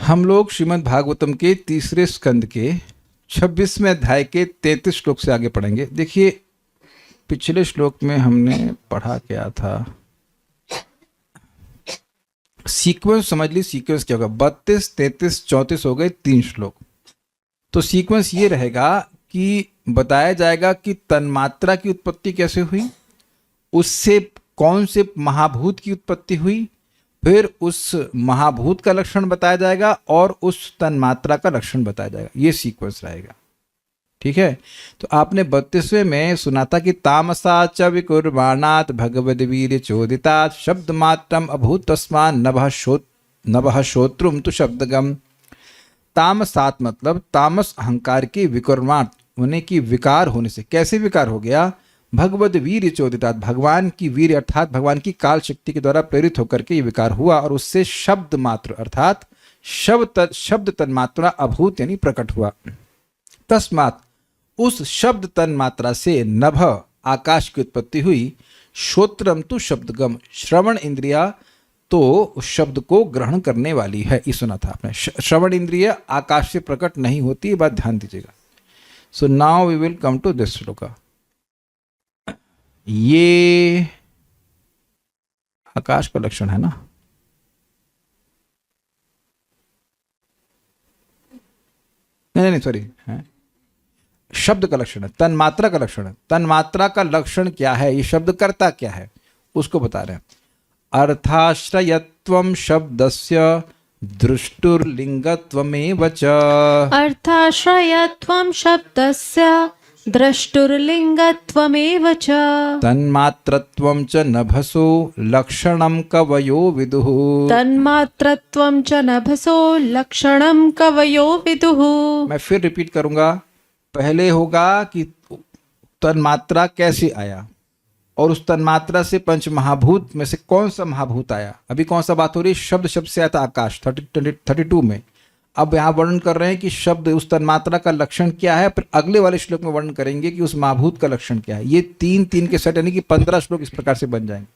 हम लोग श्रीमद् भागवतम के तीसरे स्कंद के 26वें अध्याय के 33 श्लोक से आगे पढ़ेंगे। देखिए, पिछले श्लोक में हमने पढ़ा क्या था, सीक्वेंस समझ ली। सीक्वेंस क्या होगा, 32, 33, 34 हो गए 3 श्लोक। तो सीक्वेंस ये रहेगा कि बताया जाएगा कि तन्मात्रा की उत्पत्ति कैसे हुई, उससे कौन से महाभूत की उत्पत्ति हुई, फिर उस महाभूत का लक्षण बताया जाएगा और उस तन्मात्रा का लक्षण बताया जाएगा। ये सीक्वेंस रहेगा, ठीक है। तो आपने 32वें में सुना था कि तामसा च विकुर्वाणात् भगवद वीर्य चोदितात् शब्द मात्रम अभूत तस्मान् नभः श्रोत्रुम तु शब्दगम। तामसात मतलब तामस अहंकार के विकुर्वाण होने की विकार होने से। कैसे विकार हो गया, भगवद वीर्य चोदितात्, भगवान की वीर्य अर्थात भगवान की काल शक्ति के द्वारा प्रेरित होकर के ये विकार हुआ और उससे शब्द मात्र अर्थात शब्द तन्मात्रा अभूत यानी प्रकट हुआ। तस्मात् उस शब्द तन्मात्रा से नभ आकाश की उत्पत्ति हुई। श्रोत्रम तु शब्दगम, श्रवण इंद्रिया तो उस शब्द को ग्रहण करने वाली है। ये सुना था आपने, श्रवण इंद्रिय आकाश से प्रकट नहीं होती, ये बात ध्यान दीजिएगा। So now we will come to this shloka. ये आकाश का लक्षण है ना, नहीं सॉरी, शब्द का लक्षण है, तन्मात्रा का लक्षण है। तन्मात्रा का लक्षण क्या है, ये शब्द करता क्या है उसको बता रहे हैं। अर्थाश्रयत्वं शब्दस्य दृष्टुर्लिंगत्वमेव च। अर्थाश्रयत्वं शब्दस्य द्रष्टुर्लिंगत्वमेव च। तन्मात्रत्वं च नभसो लक्षणं कवयो विदुः। तन्मात्रत्वं च नभसो लक्षणं कवयो विदुः। मैं फिर रिपीट करूंगा। पहले होगा कि तन्मात्रा कैसे आया और उस तन्मात्रा से पंच महाभूत में से कौन सा महाभूत आया। अभी कौन सा बात हो रही है, शब्द से आया था आकाश 32 में। अब यहाँ वर्णन कर रहे हैं कि शब्द उस तन्मात्रा का लक्षण क्या है, फिर अगले वाले श्लोक में वर्णन करेंगे कि उस महाभूत का लक्षण क्या है। ये 3 के सेट यानी कि 15 श्लोक इस प्रकार से बन जाएंगे।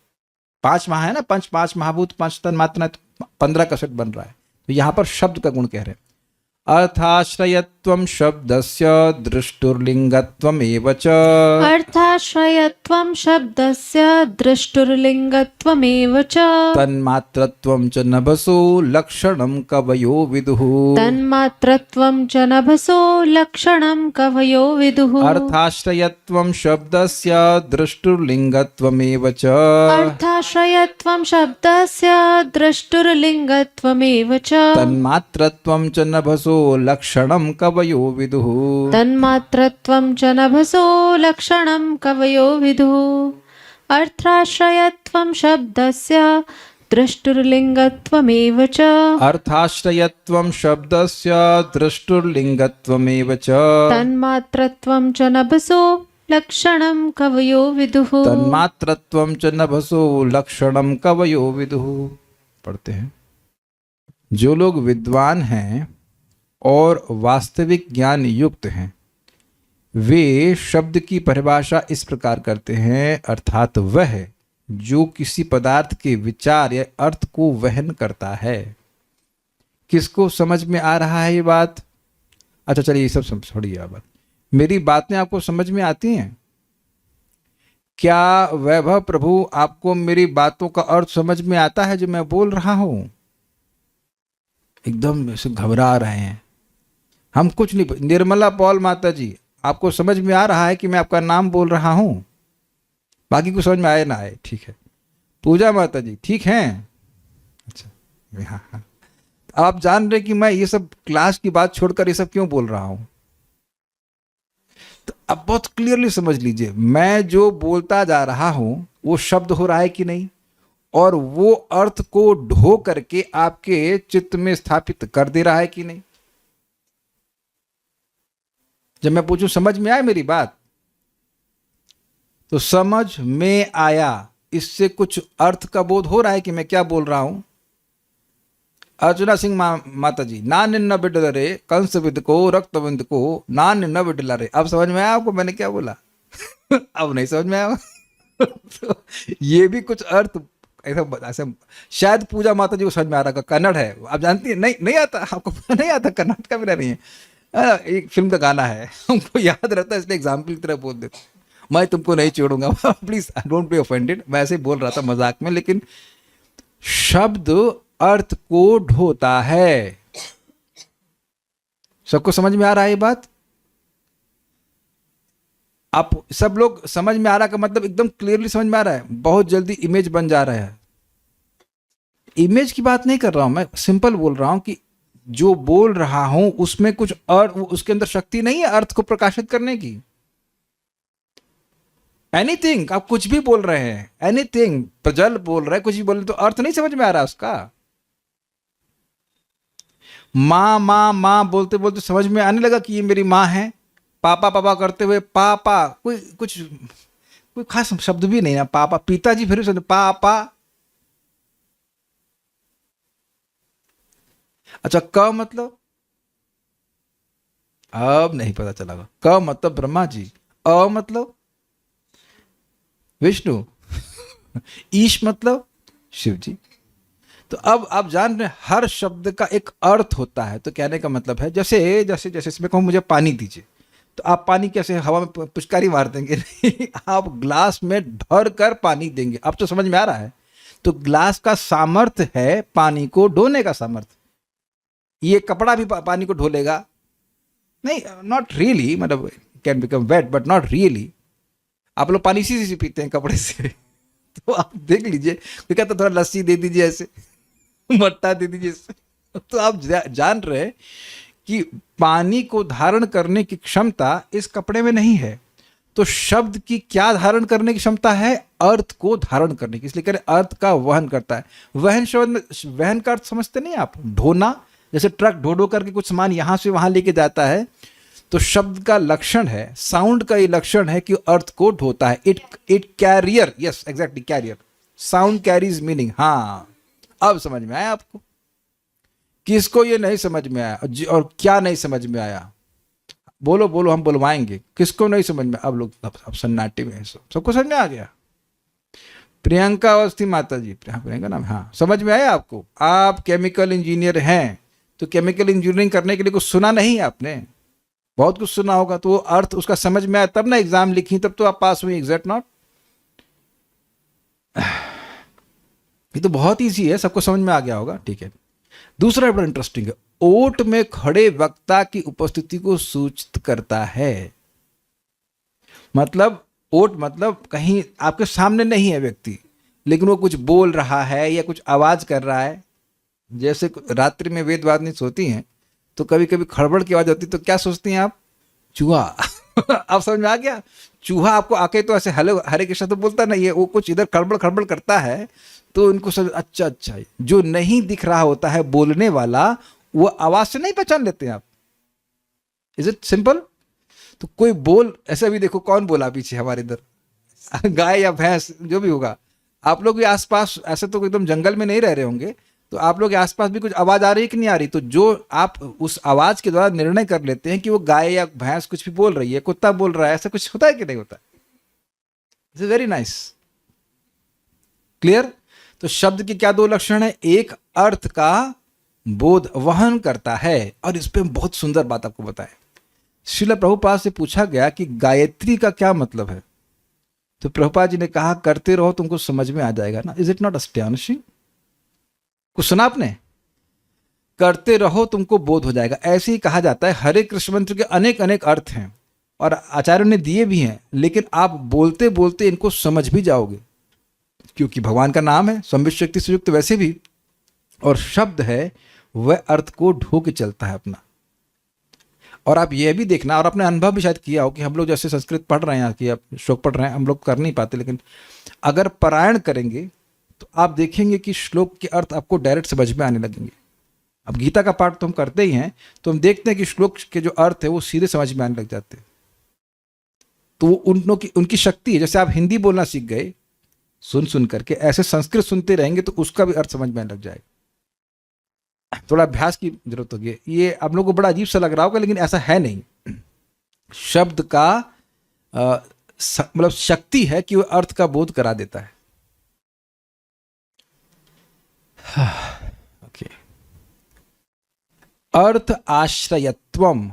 5 महा है ना, 5 महाभूत 5 तन्मात्रा, तो 15 का सेट बन रहा है। तो यहाँ पर शब्द का गुण कह रहे हैं। अर्थाश्रयत्वं शब्दस्य दृष्टुर्लिंगत्वमेव च। अर्थाश्रयत्वं शब्दस्य दृष्टुर्लिंगत्वमेव च। तन्मात्रत्वं च नभसो लक्षणं कवयो विदुः। तन्मात्रत्वं च नभसो लक्षणं कवयो विदुः। अर्थाश्रयत्वं शब्दस्य दृष्टुर्लिंगत्वमेव च। अर्थाश्रयत्वं शब्दस्य दृष्टुर्लिंगत्वमेव च। तन्मात्रत्वं च नभसो लक्षणं कवयो विदुः। तन्मात्रत्वं च नभसो लक्षणं कवयो विदुः। अर्थाश्रयत्वं शब्दस्य दृष्टुर्लिंगत्वमेव च। अर्थाश्रयत्वं शब्दस्य दृष्टुर्लिंगत्वमेव च। तन्मात्रत्वं च नभसो लक्षणं कवयो विदुः। तन्मात्रत्वं च नभसो लक्षणं कवयो विदुः। पढ़ते हैं। जो लोग विद्वान हैं और वास्तविक ज्ञान युक्त हैं वे शब्द की परिभाषा इस प्रकार करते हैं, अर्थात वह जो किसी पदार्थ के विचार या अर्थ को वहन करता है। किसको समझ में आ रहा है ये बात? अच्छा चलिए ये सब छोड़िए, बात मेरी बातें आपको समझ में आती हैं क्या? वैभव प्रभु, आपको मेरी बातों का अर्थ समझ में आता है जो मैं बोल रहा हूं? एकदम से घबरा रहे हैं। हम कुछ नहीं। निर्मला पॉल माता जी, आपको समझ में आ रहा है कि मैं आपका नाम बोल रहा हूं? बाकी को समझ में आए ना आए, ठीक है। पूजा माता जी ठीक हैं? अच्छा, हाँ। आप जान रहे कि मैं ये सब क्लास की बात छोड़कर ये सब क्यों बोल रहा हूं? तो अब बहुत क्लियरली समझ लीजिए, मैं जो बोलता जा रहा हूं वो शब्द हो रहा है कि नहीं, और वो अर्थ को ढो करके आपके चित्त में स्थापित कर दे रहा है कि नहीं। जब मैं पूछूं समझ में आया मेरी बात, तो समझ में आया, इससे कुछ अर्थ का बोध हो रहा है कि मैं क्या बोल रहा हूं। अर्चना सिंह माता जी, नान्य न बिडला रे कंस विद को रक्तविंद को नान्य न बिडला रे। अब समझ में आया आपको मैंने क्या बोला? अब नहीं समझ में आया। तो ये भी कुछ अर्थ ऐसे शायद पूजा माता जी को समझ में आ रहा होगा, कन्नड़ है, आप जानती है? नहीं, नहीं आता आपको? नहीं आता? कर्नाटक का भी नहीं है। एक फिल्म का गाना है, हमको याद रहता है इसलिए एग्जाम्पल की तरह बोल देते। मैं तुमको नहीं छोड़ूंगा, प्लीज डोंट बी ऑफेंडेड, मैं ऐसे ही बोल रहा था मजाक में। लेकिन शब्द अर्थ को ढोता है। सबको समझ में आ रहा है ये बात? आप सब लोग समझ में आ रहा का मतलब एकदम क्लियरली समझ में आ रहा है? बहुत जल्दी इमेज बन जा रहा है। इमेज की बात नहीं कर रहा हूं मैं, सिंपल बोल रहा हूं कि जो बोल रहा हूं उसमें कुछ और उसके अंदर शक्ति नहीं है अर्थ को प्रकाशित करने की। एनीथिंग, आप कुछ भी बोल रहे हैं, एनीथिंग, प्रजल बोल रहे हैं, कुछ भी बोल रहे हैं, तो अर्थ नहीं समझ में आ रहा उसका। माँ माँ माँ बोलते बोलते समझ में आने लगा कि ये मेरी माँ है। पापा पापा करते हुए पापा, कोई खास शब्द भी नहीं ना, पापा। पिताजी फिर से पापा। अच्छा, क मतलब? अब नहीं पता चला। क मतलब ब्रह्मा जी, अ मतलब विष्णु, ईश मतलब शिव जी। तो अब आप जान रहे हैं हर शब्द का एक अर्थ होता है। तो कहने का मतलब है जैसे जैसे जैसे इसमें कहूँ मुझे पानी दीजिए, तो आप पानी कैसे हवा में पुचकारी मार देंगे? नहीं, आप ग्लास में भर कर पानी देंगे। अब तो समझ में आ रहा है? तो ग्लास का सामर्थ्य है पानी को ढोने का सामर्थ्य। ये कपड़ा भी पानी को ढो लेगा? नहीं, नॉट रियली, मतलब can become wait but not really. आप लोग पानी इसी से पीते हैं, कपड़े से। तो आप देख लीजिए, कोई कहता थोड़ा लस्सी दे दीजिए ऐसे, मट्टा दे दीजिए ऐसे। तो आप जान रहे हैं कि पानी को धारण करने की क्षमता इस कपड़े में नहीं है। तो शब्द की क्या धारण करने की क्षमता है? अर्थ को धारण करने की। इसलिए कह रहे अर्थ का वहन करता है। वहन शब्द में वहन का अर्थ समझते नहीं आप? ढोना, जैसे ट्रक ढो ढो करके कुछ सामान यहां से वहां लेके जाता है। तो शब्द का लक्षण है, साउंड का ये लक्षण है कि अर्थ को ढोता है। It carrier, yes exactly, carrier. Sound carries meaning. हाँ, अब समझ में आया आपको? किसको ये नहीं समझ में आया और क्या नहीं समझ में आया? बोलो बोलो, हम बुलवाएंगे। किसको नहीं समझ में? अब लोग अब सन्नाटे में सबको समझ में आ गया। प्रियंका अवस्थी माता जी, प्रियंका नाम, हाँ, समझ में आया आपको? आप केमिकल इंजीनियर हैं, तो केमिकल इंजीनियरिंग करने के लिए कुछ सुना नहीं आपने? बहुत कुछ सुना होगा। तो वो अर्थ उसका समझ में आया तब ना एग्जाम लिखी, तब तो आप पास हुई, एग्जैक्ट नॉट? ये तो बहुत ईजी है, सबको समझ में आ गया होगा। ठीक है, दूसरा बड़ा इंटरेस्टिंग है। ओट में खड़े वक्ता की उपस्थिति को सूचित करता है। मतलब ओट मतलब कहीं आपके सामने नहीं है व्यक्ति, लेकिन वो कुछ बोल रहा है या कुछ आवाज कर रहा है। जैसे रात्रि में वेदवादिनी सोती हैं तो कभी कभी खड़बड़ की आवाज होती, तो क्या सोचती हैं आप? चूहा। आप समझ में आ गया? चूहा आपको आके तो ऐसे हेलो हरे कृष्ण तो बोलता नहीं है, वो कुछ इधर खड़बड़ खड़बड़ करता है। तो इनको समझ, अच्छा अच्छा, जो नहीं दिख रहा होता है बोलने वाला, वो आवाज से नहीं पहचान लेते हैं आप। Is it simple? तो कोई बोल, ऐसा भी देखो कौन बोला पीछे हमारे इधर, गाय या भैंस जो भी होगा। आप लोग भी आसपास, ऐसे तो एकदम जंगल में नहीं रह रहे होंगे, तो आप लोग के आसपास भी कुछ आवाज आ रही है कि नहीं आ रही? तो जो आप उस आवाज के द्वारा निर्णय कर लेते हैं कि वो गाय या भैंस कुछ भी बोल रही है, कुत्ता बोल रहा है, ऐसा कुछ होता है कि नहीं होता? It's very nice, clear? तो शब्द के क्या दो लक्षण है? एक, अर्थ का बोध वहन करता है। और इस पे बहुत सुंदर बात आपको बताए। श्रील प्रभुपाद से पूछा गया कि गायत्री का क्या मतलब है, तो प्रभुपाद जी ने कहा करते रहो तुमको समझ में आ जाएगा ना। Is it not astonishing? कुछ सुना आपने? करते रहो तुमको बोध हो जाएगा। ऐसे ही कहा जाता है। हरे कृष्ण मंत्र के अनेक अनेक अर्थ हैं और आचार्यों ने दिए भी हैं, लेकिन आप बोलते बोलते इनको समझ भी जाओगे, क्योंकि भगवान का नाम है, संबित शक्ति से युक्त वैसे भी, और शब्द है वह अर्थ को ढो के चलता है अपना। और आप ये भी देखना, और अपने अनुभव भी शायद किया हो कि हम लोग जैसे संस्कृत पढ़ रहे हैं कि आप श्लोक पढ़ रहे हैं, हम लोग कर नहीं पाते, लेकिन अगर पारायण करेंगे तो आप देखेंगे कि श्लोक के अर्थ आपको डायरेक्ट समझ में आने लगेंगे। अब गीता का पाठ तो हम करते ही हैं, तो हम देखते हैं कि श्लोक के जो अर्थ है वो सीधे समझ में आने लग जाते हैं। तो वो उनकी शक्ति है। जैसे आप हिंदी बोलना सीख गए सुन सुन करके, ऐसे संस्कृत सुनते रहेंगे तो उसका भी अर्थ समझ में आने लग जाएगा। थोड़ा अभ्यास की जरूरत होगी। ये आप लोगों को बड़ा अजीब सा लग रहा होगा, लेकिन ऐसा है नहीं। शब्द का मतलब शक्ति है कि वह अर्थ का बोध करा देता है। ओके। अर्थ आश्रयत्वम,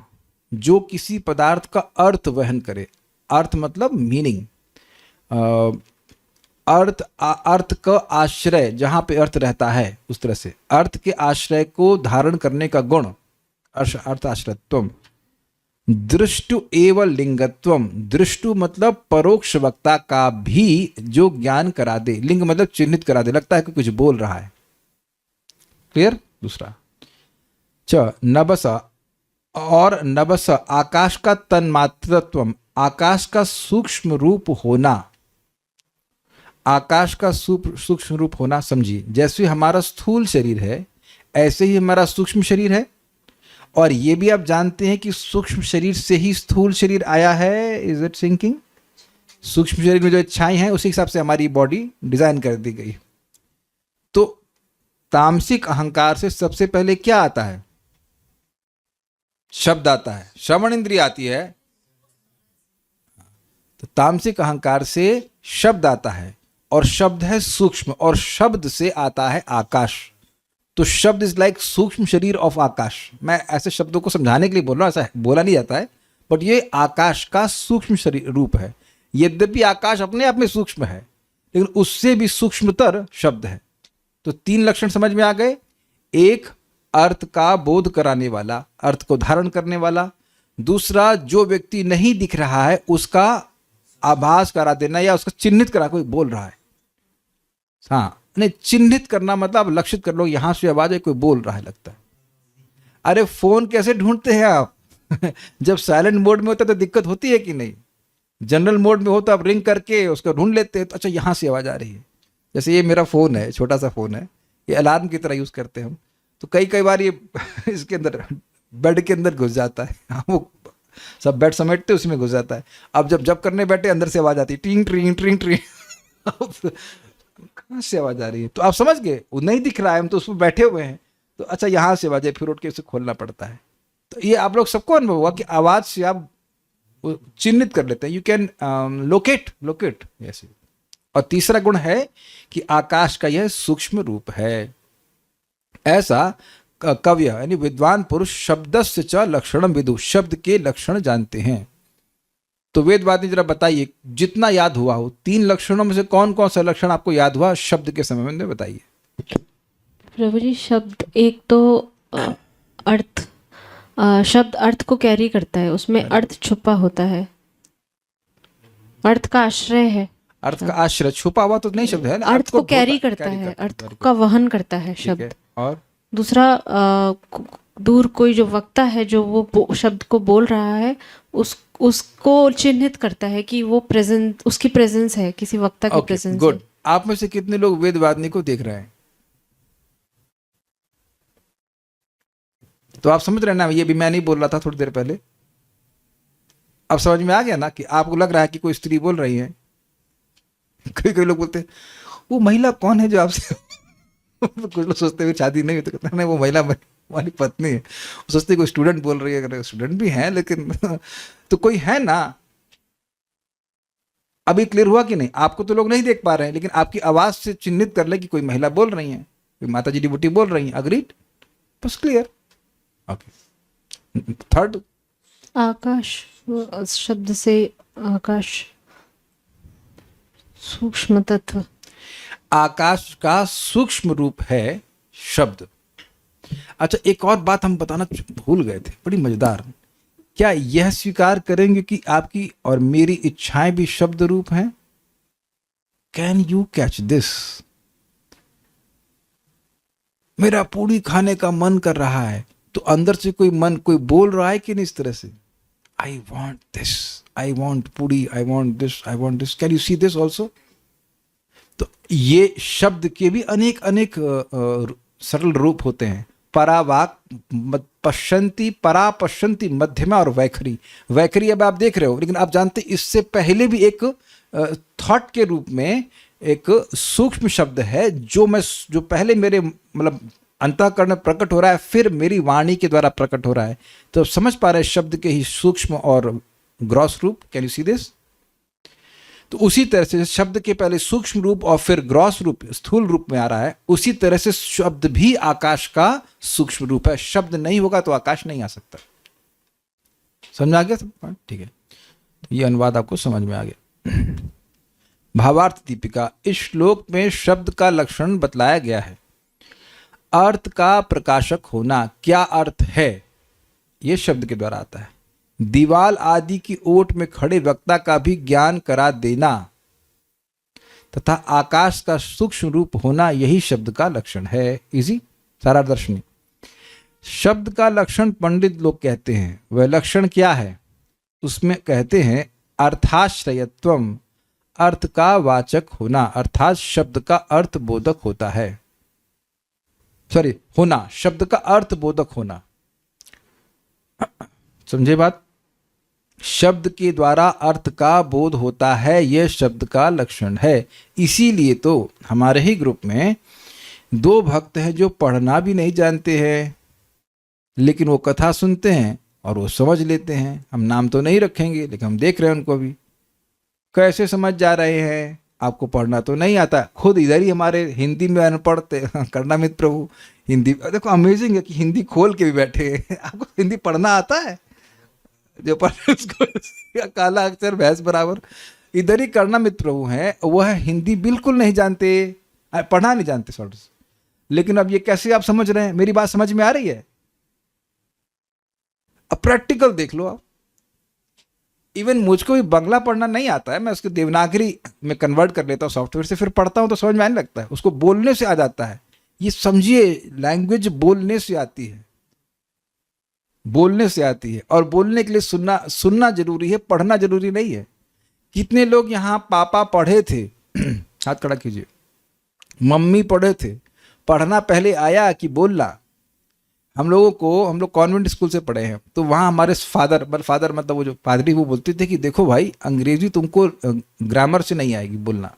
जो किसी पदार्थ का अर्थ वहन करे। अर्थ मतलब मीनिंग। अर्थ का आश्रय, जहां पे अर्थ रहता है उस तरह से अर्थ के आश्रय को धारण करने का गुण अर्थ आश्रयत्वम। दृष्टु एव लिंगत्वम, दृष्टु मतलब परोक्ष वक्ता का भी जो ज्ञान करा दे, लिंग मतलब चिन्हित करा दे, लगता है कि कुछ बोल रहा है। क्लियर। दूसरा नभस, और नभस आकाश का तन्मात्रत्वम, आकाश का सूक्ष्म रूप होना। आकाश का सूक्ष्म रूप होना समझिए, जैसे हमारा स्थूल शरीर है ऐसे ही हमारा सूक्ष्म शरीर है, और ये भी आप जानते हैं कि सूक्ष्म शरीर से ही स्थूल शरीर आया है। Is it sinking? सूक्ष्म शरीर में जो इच्छाएं हैं उसी हिसाब से हमारी बॉडी डिजाइन कर दी गई। तो तामसिक अहंकार से सबसे पहले क्या आता है? शब्द आता है, श्रवण इंद्रिय आती है। तो तामसिक अहंकार से शब्द आता है, और शब्द है सूक्ष्म, और शब्द से आता है आकाश। तो शब्द इज लाइक सूक्ष्म शरीर ऑफ आकाश। मैं ऐसे शब्दों को समझाने के लिए बोल रहा हूं, ऐसा बोला नहीं जाता है, बट ये आकाश का सूक्ष्म शरीर रूप है। यद्यपि आकाश अपने आप में सूक्ष्म है, लेकिन उससे भी सूक्ष्मतर शब्द है। तो तीन लक्षण समझ में आ गए। एक, अर्थ का बोध कराने वाला, अर्थ को धारण करने वाला। दूसरा, जो व्यक्ति नहीं दिख रहा है उसका आभास करा देना, या उसका चिन्हित करा, कोई बोल रहा है। हाँ, नहीं, चिन्हित करना मतलब लक्षित कर लो, यहां से आवाज है, कोई बोल रहा है लगता है। अरे फोन कैसे ढूंढते हैं आप? जब साइलेंट मोड में होता है तो दिक्कत होती है कि नहीं? जनरल मोड में हो तो आप रिंग करके उसको ढूंढ लेते हैं, तो अच्छा यहां से आवाज आ रही है। जैसे ये मेरा फोन है, छोटा सा फोन है, ये अलार्म की तरह यूज करते हैं हम। तो कई बार ये इसके अंदर बेड के अंदर घुस जाता है। हाँ, वो सब बेड समेटते उसमें घुस जाता है। अब जब करने बैठे अंदर से आवाज आती है, टिंग ट्रिंग ट्रिंग ट्रिंग। कहाँ से आवाज आ रही है? तो आप समझ गए, वो नहीं दिख रहा है, हम तो उसमें बैठे हुए हैं, तो अच्छा यहाँ से आवाज है, फिर उठ के उसे खोलना पड़ता है। तो ये आप लोग सबको अनुभव हुआ कि आवाज से आप चिन्हित कर लेते हैं। यू कैन लोकेट ऐसे। और तीसरा गुण है कि आकाश का यह सूक्ष्म रूप है। ऐसा कवि यानी विद्वान पुरुष शब्दस्य च लक्षणम विदु, शब्द के लक्षण जानते हैं। तो वेदवादी जरा बताइए, जितना याद हुआ हो, तीन लक्षणों में से कौन कौन सा लक्षण आपको याद हुआ शब्द के समय में, बताइए। प्रभु जी, शब्द एक तो अर्थ, शब्द अर्थ को कैरी करता है, उसमें अर्थ छुपा होता है, अर्थ का आश्रय है। अर्थ का आश्रय छुपा हुआ तो नहीं शब्द है ना, अर्थ को कैरी करता है, अर्थ का वहन करता है शब्द। और दूसरा, दूर कोई जो वक्ता है जो वो शब्द को बोल रहा है, उसको चिन्हित करता है कि वो प्रेजेंट, उसकी प्रेजेंस है, किसी वक्ता की प्रेजेंस। गुड। आप में से कितने लोग वेदवादिनी को देख रहे हैं? तो आप समझ रहे हैं ना, ये भी मैं नहीं बोल रहा था थोड़ी देर पहले। अब समझ में आ गया ना कि आपको लग रहा है कि कोई स्त्री बोल रही है। कई लोग बोलते हैं वो महिला कौन है जो आपसे कुछ लोग सोचते हुए शादी नहीं होती, कहते नहीं वो महिला हमारी पत्नी है। सोचते कोई स्टूडेंट बोल रही है, अगर स्टूडेंट भी है लेकिन तो कोई है ना। अभी क्लियर हुआ कि नहीं? आपको तो लोग नहीं देख पा रहे हैं, लेकिन आपकी आवाज से चिन्हित कर ले कि कोई महिला बोल रही है, कोई माता जी डिबूटी बोल रही है। अग्रीड? बस क्लियर। ओके। थर्ड, आकाश, शब्द से आकाश सूक्ष्म तत्व। आकाश का सूक्ष्म रूप है शब्द। अच्छा, एक और बात हम बताना भूल गए थे, बड़ी मजेदार। क्या यह स्वीकार करेंगे कि आपकी और मेरी इच्छाएं भी शब्द रूप हैं? Can you catch this? मेरा पूरी खाने का मन कर रहा है, तो अंदर से कोई बोल रहा है कि नहीं इस तरह से? I want this, I want puri, I want this, I want this. Can you see this also? तो ये शब्द के भी अनेक सरल रूप होते हैं। परावाक, पश्यंती, परा पश्यंती, मध्यमा और वैखरी। वैखरी अब आप देख रहे हो, लेकिन आप जानते इससे पहले भी एक थॉट के रूप में एक सूक्ष्म शब्द है जो पहले मेरे मतलब अंतःकरण में प्रकट हो रहा है, फिर मेरी वाणी के द्वारा प्रकट हो रहा है। तो समझ पा रहे हैं शब्द के ही सूक्ष्म और ग्रॉस रूप। Can you see this? तो उसी तरह से शब्द के पहले सूक्ष्म रूप और फिर ग्रॉस रूप, स्थूल रूप में आ रहा है, उसी तरह से शब्द भी आकाश का सूक्ष्म रूप है। शब्द नहीं होगा तो आकाश नहीं आ सकता। समझ आ गया सब? ठीक है, ये अनुवाद आपको समझ में आ गया। भावार्थ दीपिका। इस श्लोक में शब्द का लक्षण बतलाया गया है। अर्थ का प्रकाशक होना, क्या अर्थ है, यह शब्द के द्वारा आता है। दीवाल आदि की ओट में खड़े वक्ता का भी ज्ञान करा देना तथा आकाश का सूक्ष्म रूप होना, यही शब्द का लक्षण है। इजी, सारा दर्शनी। शब्द का लक्षण पंडित लोग कहते हैं, वह लक्षण क्या है? उसमें कहते हैं अर्थाश्रयत्वम, अर्थ का वाचक होना, अर्थात शब्द का अर्थ बोधक होता है। सॉरी, होना, शब्द का अर्थ बोधक होना। समझे बात? शब्द के द्वारा अर्थ का बोध होता है, यह शब्द का लक्षण है। इसीलिए तो हमारे ही ग्रुप में 2 भक्त हैं जो पढ़ना भी नहीं जानते हैं, लेकिन वो कथा सुनते हैं और वो समझ लेते हैं। हम नाम तो नहीं रखेंगे, लेकिन हम देख रहे हैं उनको भी कैसे समझ जा रहे हैं। आपको पढ़ना तो नहीं आता, खुद इधर ही हमारे हिंदी में अनपढ़ करना मित्र प्रभु हिंदी, देखो अमेजिंग है कि हिंदी खोल के भी बैठे हैं। आपको हिंदी पढ़ना आता है? जो पढ़े उसको काला अक्षर भैंस बराबर। इधर ही करना मित्र प्रभु हैं, वह हिंदी बिल्कुल नहीं जानते, पढ़ना नहीं जानते सॉरी। लेकिन अब ये कैसे आप समझ रहे हैं? मेरी बात समझ में आ रही है? अब प्रैक्टिकल देख लो आप। इवन मुझको भी बांग्ला पढ़ना नहीं आता है, मैं उसको देवनागरी में कन्वर्ट कर लेता हूँ सॉफ्टवेयर से, फिर पढ़ता हूँ तो समझ में आने लगता है। उसको बोलने से आ जाता है। ये समझिए, लैंग्वेज बोलने से आती है, बोलने से आती है। और बोलने के लिए सुनना जरूरी है, पढ़ना जरूरी नहीं है। कितने लोग यहाँ पापा पढ़े थे? हाथ खड़ा कीजिए। मम्मी पढ़े थे। पढ़ना पहले आया कि बोलना? हम लोग कॉन्वेंट स्कूल से पढ़े हैं, तो वहाँ हमारे फादर मतलब वो जो पादरी, वो बोलते थे कि देखो भाई, अंग्रेजी तुमको ग्रामर से नहीं आएगी बोलना।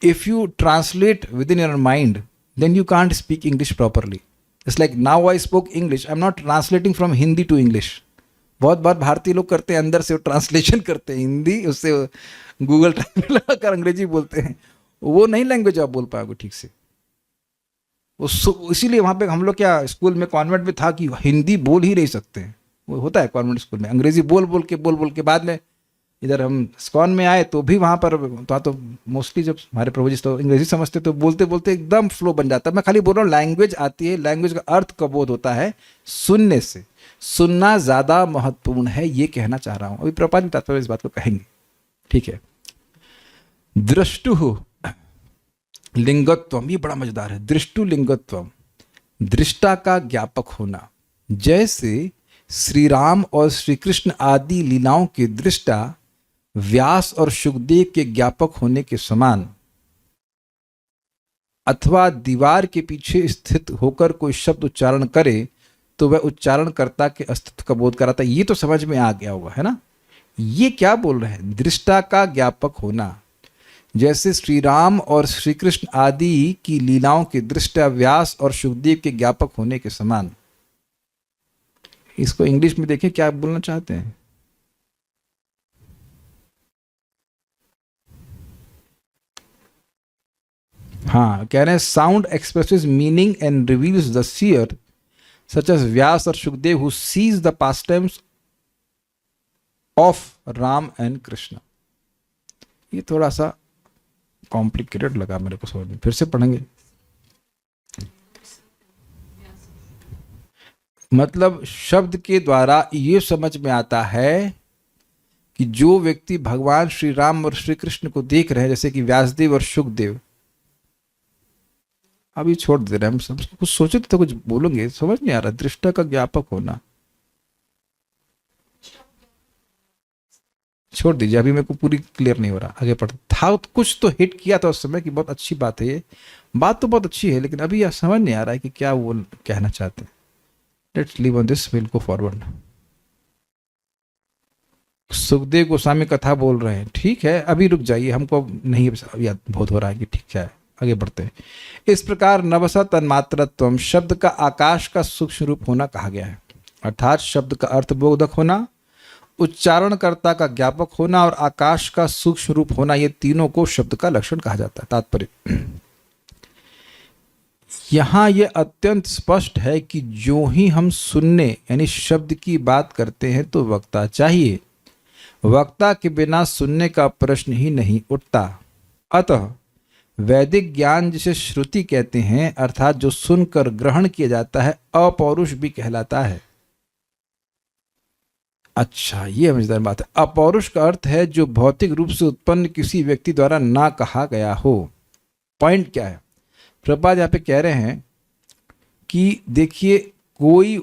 If you translate within your mind, then you can't speak English properly. It's like now I spoke English, I am not translating from Hindi to English. बहुत बार भारतीय लोग करते हैं, अंदर से वो ट्रांसलेशन करते हैं हिंदी, उससे गूगल ट्रांसलेट लगाकर अंग्रेजी बोलते हैं। वो नहीं लैंग्वेज आप बोल पाओगे ठीक से। इसीलिए वहाँ पे हम लोग क्या स्कूल में, कॉन्वेंट में था कि हिंदी बोल ही नहीं सकते हैं। वो होता है कॉन्वेंट स्कूल में, अंग्रेजी बोल के बाद में इधर हम स्कॉन में आए तो भी वहाँ पर तो मोस्टली जब हमारे प्रभु जी तो अंग्रेजी समझते तो बोलते बोलते एकदम फ्लो बन जाता है। मैं खाली बोल रहा हूँ, लैंग्वेज आती है, लैंग्वेज का अर्थ का बोध होता है सुनने से। सुनना ज़्यादा महत्वपूर्ण है, ये कहना चाह रहा हूँ। अभी प्रभुपाद जी तात्पर्य इस बात को कहेंगे, ठीक है। दृष्टु लिंगत्वम, ये बड़ा मजेदार है। दृष्टु लिंगत्वम, दृष्टा का ज्ञापक होना। जैसे श्री राम और श्री कृष्ण आदि लीलाओं के दृष्टा व्यास और शुकदेव के ज्ञापक होने के समान, अथवा दीवार के पीछे स्थित होकर कोई शब्द उच्चारण करे तो वह उच्चारणकर्ता के अस्तित्व का बोध कराता है। ये तो समझ में आ गया होगा, है ना? ये क्या बोल रहे हैं? दृष्टा का ज्ञापक होना। जैसे श्री राम और श्री कृष्ण आदि की लीलाओं के दृष्टा व्यास और शुकदेव के ज्ञापक होने के समान। इसको इंग्लिश में देखें, क्या बोलना चाहते हैं? हाँ, कह रहे हैं sound expresses meaning and reveals the seer such as Vyasa और Shukdev who sees the past times of Ram and Krishna. ये थोड़ा सा कॉम्प्लिकेटेड लगा मेरे को समझ में, फिर से पढ़ेंगे। मतलब शब्द के द्वारा ये समझ में आता है कि जो व्यक्ति भगवान श्री राम और श्री कृष्ण को देख रहे हैं, जैसे कि व्यासदेव और शुकदेव, अभी छोड़ दे रहे हैं हम सब, कुछ सोचे तो कुछ बोलेंगे, समझ नहीं आ रहा। दृष्टा का ज्ञापक होना छोड़ दीजिए, अभी मेरे को पूरी क्लियर नहीं हो रहा, आगे पढ़ था। कुछ तो हिट किया था उस समय की बहुत अच्छी बात है, ये बात तो बहुत अच्छी है, लेकिन अभी यह समझ नहीं आ रहा है कि क्या वो कहना चाहते हैं। Let's leave on this, will go forward. Sukhdev Goswami कथा बोल रहे हैं, ठीक है, अभी रुक जाइए, हमको नहीं याद बहुत हो रहा है कि ठीक क्या है, आगे बढ़ते हैं। इस प्रकार नवसा तन्मात्रत्वम, शब्द का आकाश का सूक्ष्म रूप होना कहा गया है, अर्थात शब्द का अर्थबोधक होना उच्चारणकर्ता का ज्ञापक होना और आकाश का सूक्ष्म रूप होना, ये तीनों को शब्द का लक्षण कहा जाता है। तात्पर्य यहां यह अत्यंत स्पष्ट है कि जो ही हम सुनने यानी शब्द की बात करते हैं तो वक्ता चाहिए, वक्ता के बिना सुनने का प्रश्न ही नहीं उठता। अतः वैदिक ज्ञान जिसे श्रुति कहते हैं, अर्थात जो सुनकर ग्रहण किया जाता है, अपौरुष भी कहलाता है। अच्छा, ये मजेदार बात है। अपौरुष का अर्थ है जो भौतिक रूप से उत्पन्न किसी व्यक्ति द्वारा ना कहा गया हो। पॉइंट क्या है? प्रभुपाद यहाँ पे कह रहे हैं कि देखिए, कोई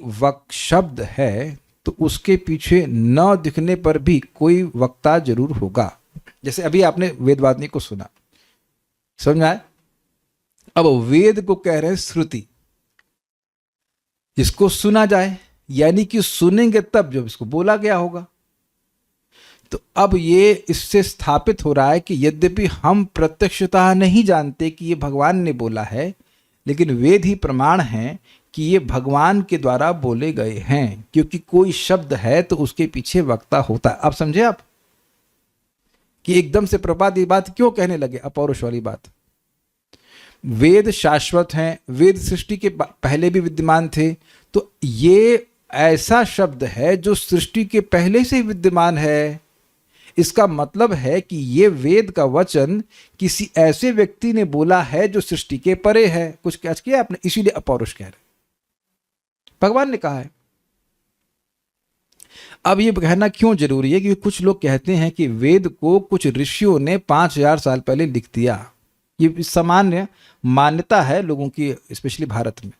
शब्द है तो उसके पीछे न दिखने पर भी कोई वक्ता जरूर होगा। जैसे अभी आपने वेदवादिनी को सुना, समझ में आया? अब वेद को कह रहे हैं श्रुति, जिसको सुना जाए, यानी कि सुनेंगे तब जब इसको बोला गया होगा। तो अब ये इससे स्थापित हो रहा है कि यद्यपि हम प्रत्यक्षतः नहीं जानते कि ये भगवान ने बोला है, लेकिन वेद ही प्रमाण है कि ये भगवान के द्वारा बोले गए हैं, क्योंकि कोई शब्द है तो उसके पीछे वक्ता होता है। अब समझे आप कि एकदम से प्रपात ये बात क्यों कहने लगे, अपौरुष वाली बात? वेद शाश्वत हैं, वेद सृष्टि के पहले भी विद्यमान थे, तो ये ऐसा शब्द है जो सृष्टि के पहले से ही विद्यमान है। इसका मतलब है कि ये वेद का वचन किसी ऐसे व्यक्ति ने बोला है जो सृष्टि के परे है। कुछ कैच किया आपने? इसीलिए अपौरुष कह रहे, भगवान ने कहा है। अब ये कहना क्यों जरूरी है? क्योंकि कुछ लोग कहते हैं कि वेद को कुछ ऋषियों ने 5000 साल पहले लिख दिया। ये सामान्य मान्यता है लोगों की, स्पेशली भारत में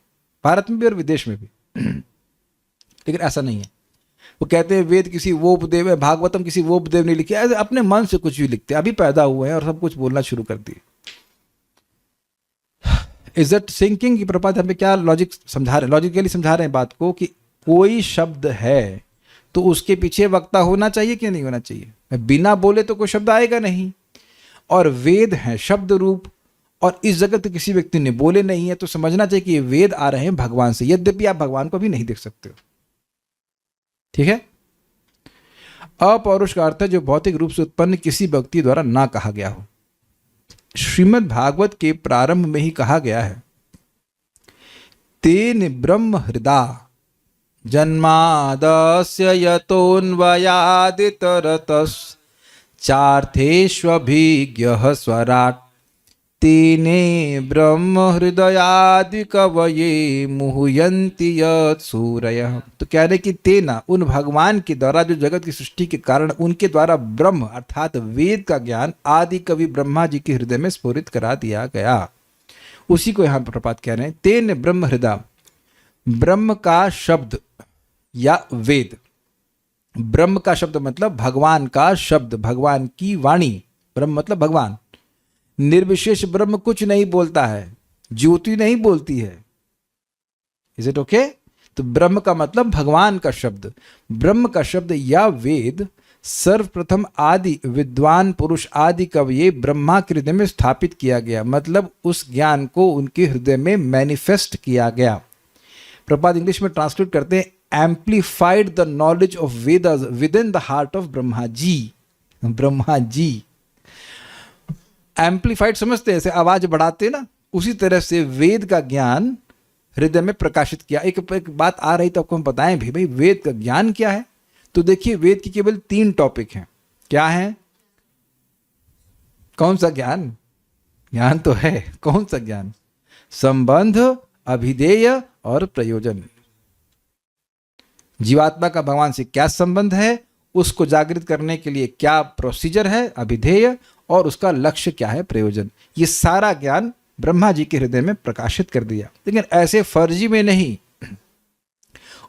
भी और विदेश में भी। लेकिन ऐसा नहीं है। वो कहते हैं वेद किसी वो उपदेव है, भागवतम किसी वो उपदेव ने लिखी, ऐसे अपने मन से कुछ भी लिखते हैं। अभी पैदा हुए हैं और सब कुछ बोलना शुरू कर दिए। Is it sinking? कि प्रपात हमें क्या लॉजिक समझा रहे हैं, लॉजिकली समझा रहे हैं बात को कि कोई शब्द है तो उसके पीछे वक्ता होना चाहिए कि नहीं होना चाहिए? बिना बोले तो कोई शब्द आएगा नहीं। और वेद है शब्द रूप, और इस जगत के किसी व्यक्ति ने बोले नहीं है, तो समझना चाहिए कि ये वेद आ रहे हैं भगवान से, यद्यपि आप भगवान को भी नहीं देख सकते हो। ठीक है? अपौरुष का अर्थ है जो भौतिक रूप से उत्पन्न किसी व्यक्ति द्वारा ना कहा गया हो। श्रीमद् भागवत के प्रारंभ में ही कहा गया है, तेन ब्रह्म हृदा जन्मादस्य यतोऽन्वयादितरतश्चार्थेष्वभिज्ञः स्वराट् तेने ब्रह्म हृदयादि कवये मुह्यन्ति यत् सूरयः। तो कह रहे कि तेना, उन भगवान के द्वारा जो जगत की सृष्टि के कारण उनके द्वारा ब्रह्म अर्थात वेद का ज्ञान आदि कवि ब्रह्मा जी के हृदय में स्फुरित करा दिया गया। उसी को यहाँ प्रपात कह रहे हैं, तेन ब्रह्म हृदय। ब्रह्म का शब्द या वेद, ब्रह्म का शब्द मतलब भगवान का शब्द, भगवान की वाणी। ब्रह्म मतलब भगवान। निर्विशेष ब्रह्म कुछ नहीं बोलता है, ज्योति नहीं बोलती है। Is it okay? तो ब्रह्म का मतलब भगवान का शब्द। ब्रह्म का शब्द या वेद सर्वप्रथम आदि विद्वान पुरुष आदि कवि ब्रह्मा के हृदय में स्थापित किया गया, मतलब उस ज्ञान को उनके हृदय में मैनिफेस्ट किया गया। प्रपात इंग्लिश में ट्रांसलेट करते हैं, amplified the knowledge of Vedas within the heart of Brahma ji. Brahma ji amplified समझते हैं, ऐसे आवाज बढ़ाते ना, उसी तरह से वेद का ज्ञान हृदय में प्रकाशित किया। एक बात आ रही तो आपको हम बताएं भी, भाई वेद का ज्ञान क्या है? तो देखिए, वेद की केवल 3 टॉपिक हैं। क्या है? कौन सा ज्ञान? ज्ञान तो है, कौन सा ज्ञान? संबंध, अभिधेय और प्रयोजन। जीवात्मा का भगवान से क्या संबंध है, उसको जागृत करने के लिए क्या प्रोसीजर है, अभिधेय, और उसका लक्ष्य क्या है, प्रयोजन। ये सारा ज्ञान ब्रह्मा जी के हृदय में प्रकाशित कर दिया। लेकिन ऐसे फर्जी में नहीं,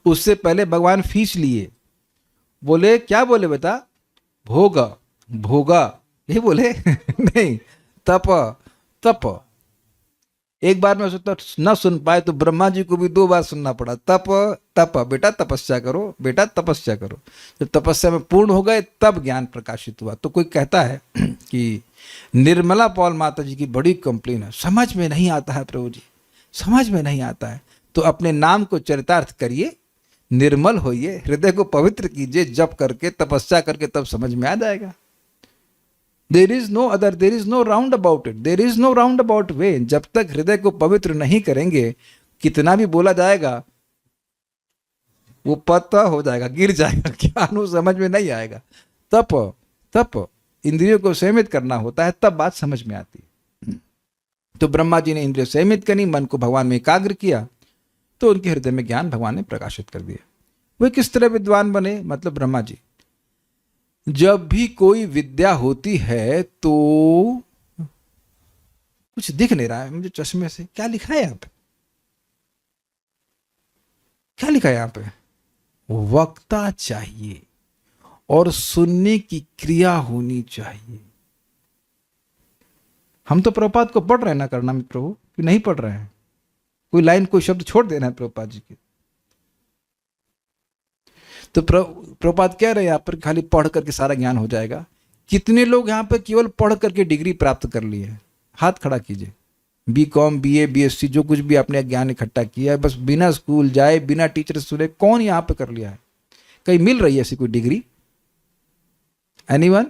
उससे पहले भगवान फीस लिए। बोले, क्या बोले बेटा? भोग भोगा, ये बोले नहीं, तप तप। एक बार में सोचता न सुन पाए तो ब्रह्मा जी को भी 2 बार सुनना पड़ा। तप तप, बेटा तपस्या करो, बेटा तपस्या करो। जब तपस्या में पूर्ण हो गए तब ज्ञान प्रकाशित हुआ। तो कोई कहता है कि निर्मला पॉल माता जी की बड़ी कंप्लेन है, समझ में नहीं आता है प्रभु जी, समझ में नहीं आता है। तो अपने नाम को चरितार्थ करिए, निर्मल होइए, हृदय को पवित्र कीजिए, जप करके तपस्या करके, तब समझ में आ जाएगा। There is no other, there is no roundabout it, there is no roundabout way. जब तक हृदय को पवित्र नहीं करेंगे, कितना भी बोला जाएगा वो पता हो जाएगा, गिर जाएगा, ज्ञान वो समझ में नहीं आएगा। तप इंद्रियों को संयमित करना होता है, तब बात समझ में आती है। तो ब्रह्मा जी ने इंद्रिय संयमित करी, मन को भगवान में एकाग्र किया, तो उनके हृदय में ज्ञान भगवान ने प्रकाशित कर दिया। वे किस तरह विद्वान बने? मतलब ब्रह्मा जी, जब भी कोई विद्या होती है तो कुछ दिख नहीं रहा है मुझे चश्मे से, क्या लिखा है यहाँ पे, क्या लिखा है यहाँ पे? वक्ता चाहिए और सुनने की क्रिया होनी चाहिए। हम तो प्रभुपाद को पढ़ रहे हैं ना, करना में प्रभु कि नहीं पढ़ रहे हैं? कोई लाइन, कोई शब्द छोड़ देना है प्रभुपाद जी के। तो प्रभुपाद कह रहे हैं यहाँ पर खाली पढ़ करके सारा ज्ञान हो जाएगा। कितने लोग यहाँ पर केवल पढ़ करके डिग्री प्राप्त कर लिए हैं? हाथ खड़ा कीजिए। BCom, BA, BSc जो कुछ भी आपने ज्ञान इकट्ठा किया है, बस बिना स्कूल जाए, बिना टीचर सुने, कौन यहाँ पे कर लिया है? कहीं मिल रही है ऐसी कोई डिग्री? एनीवन?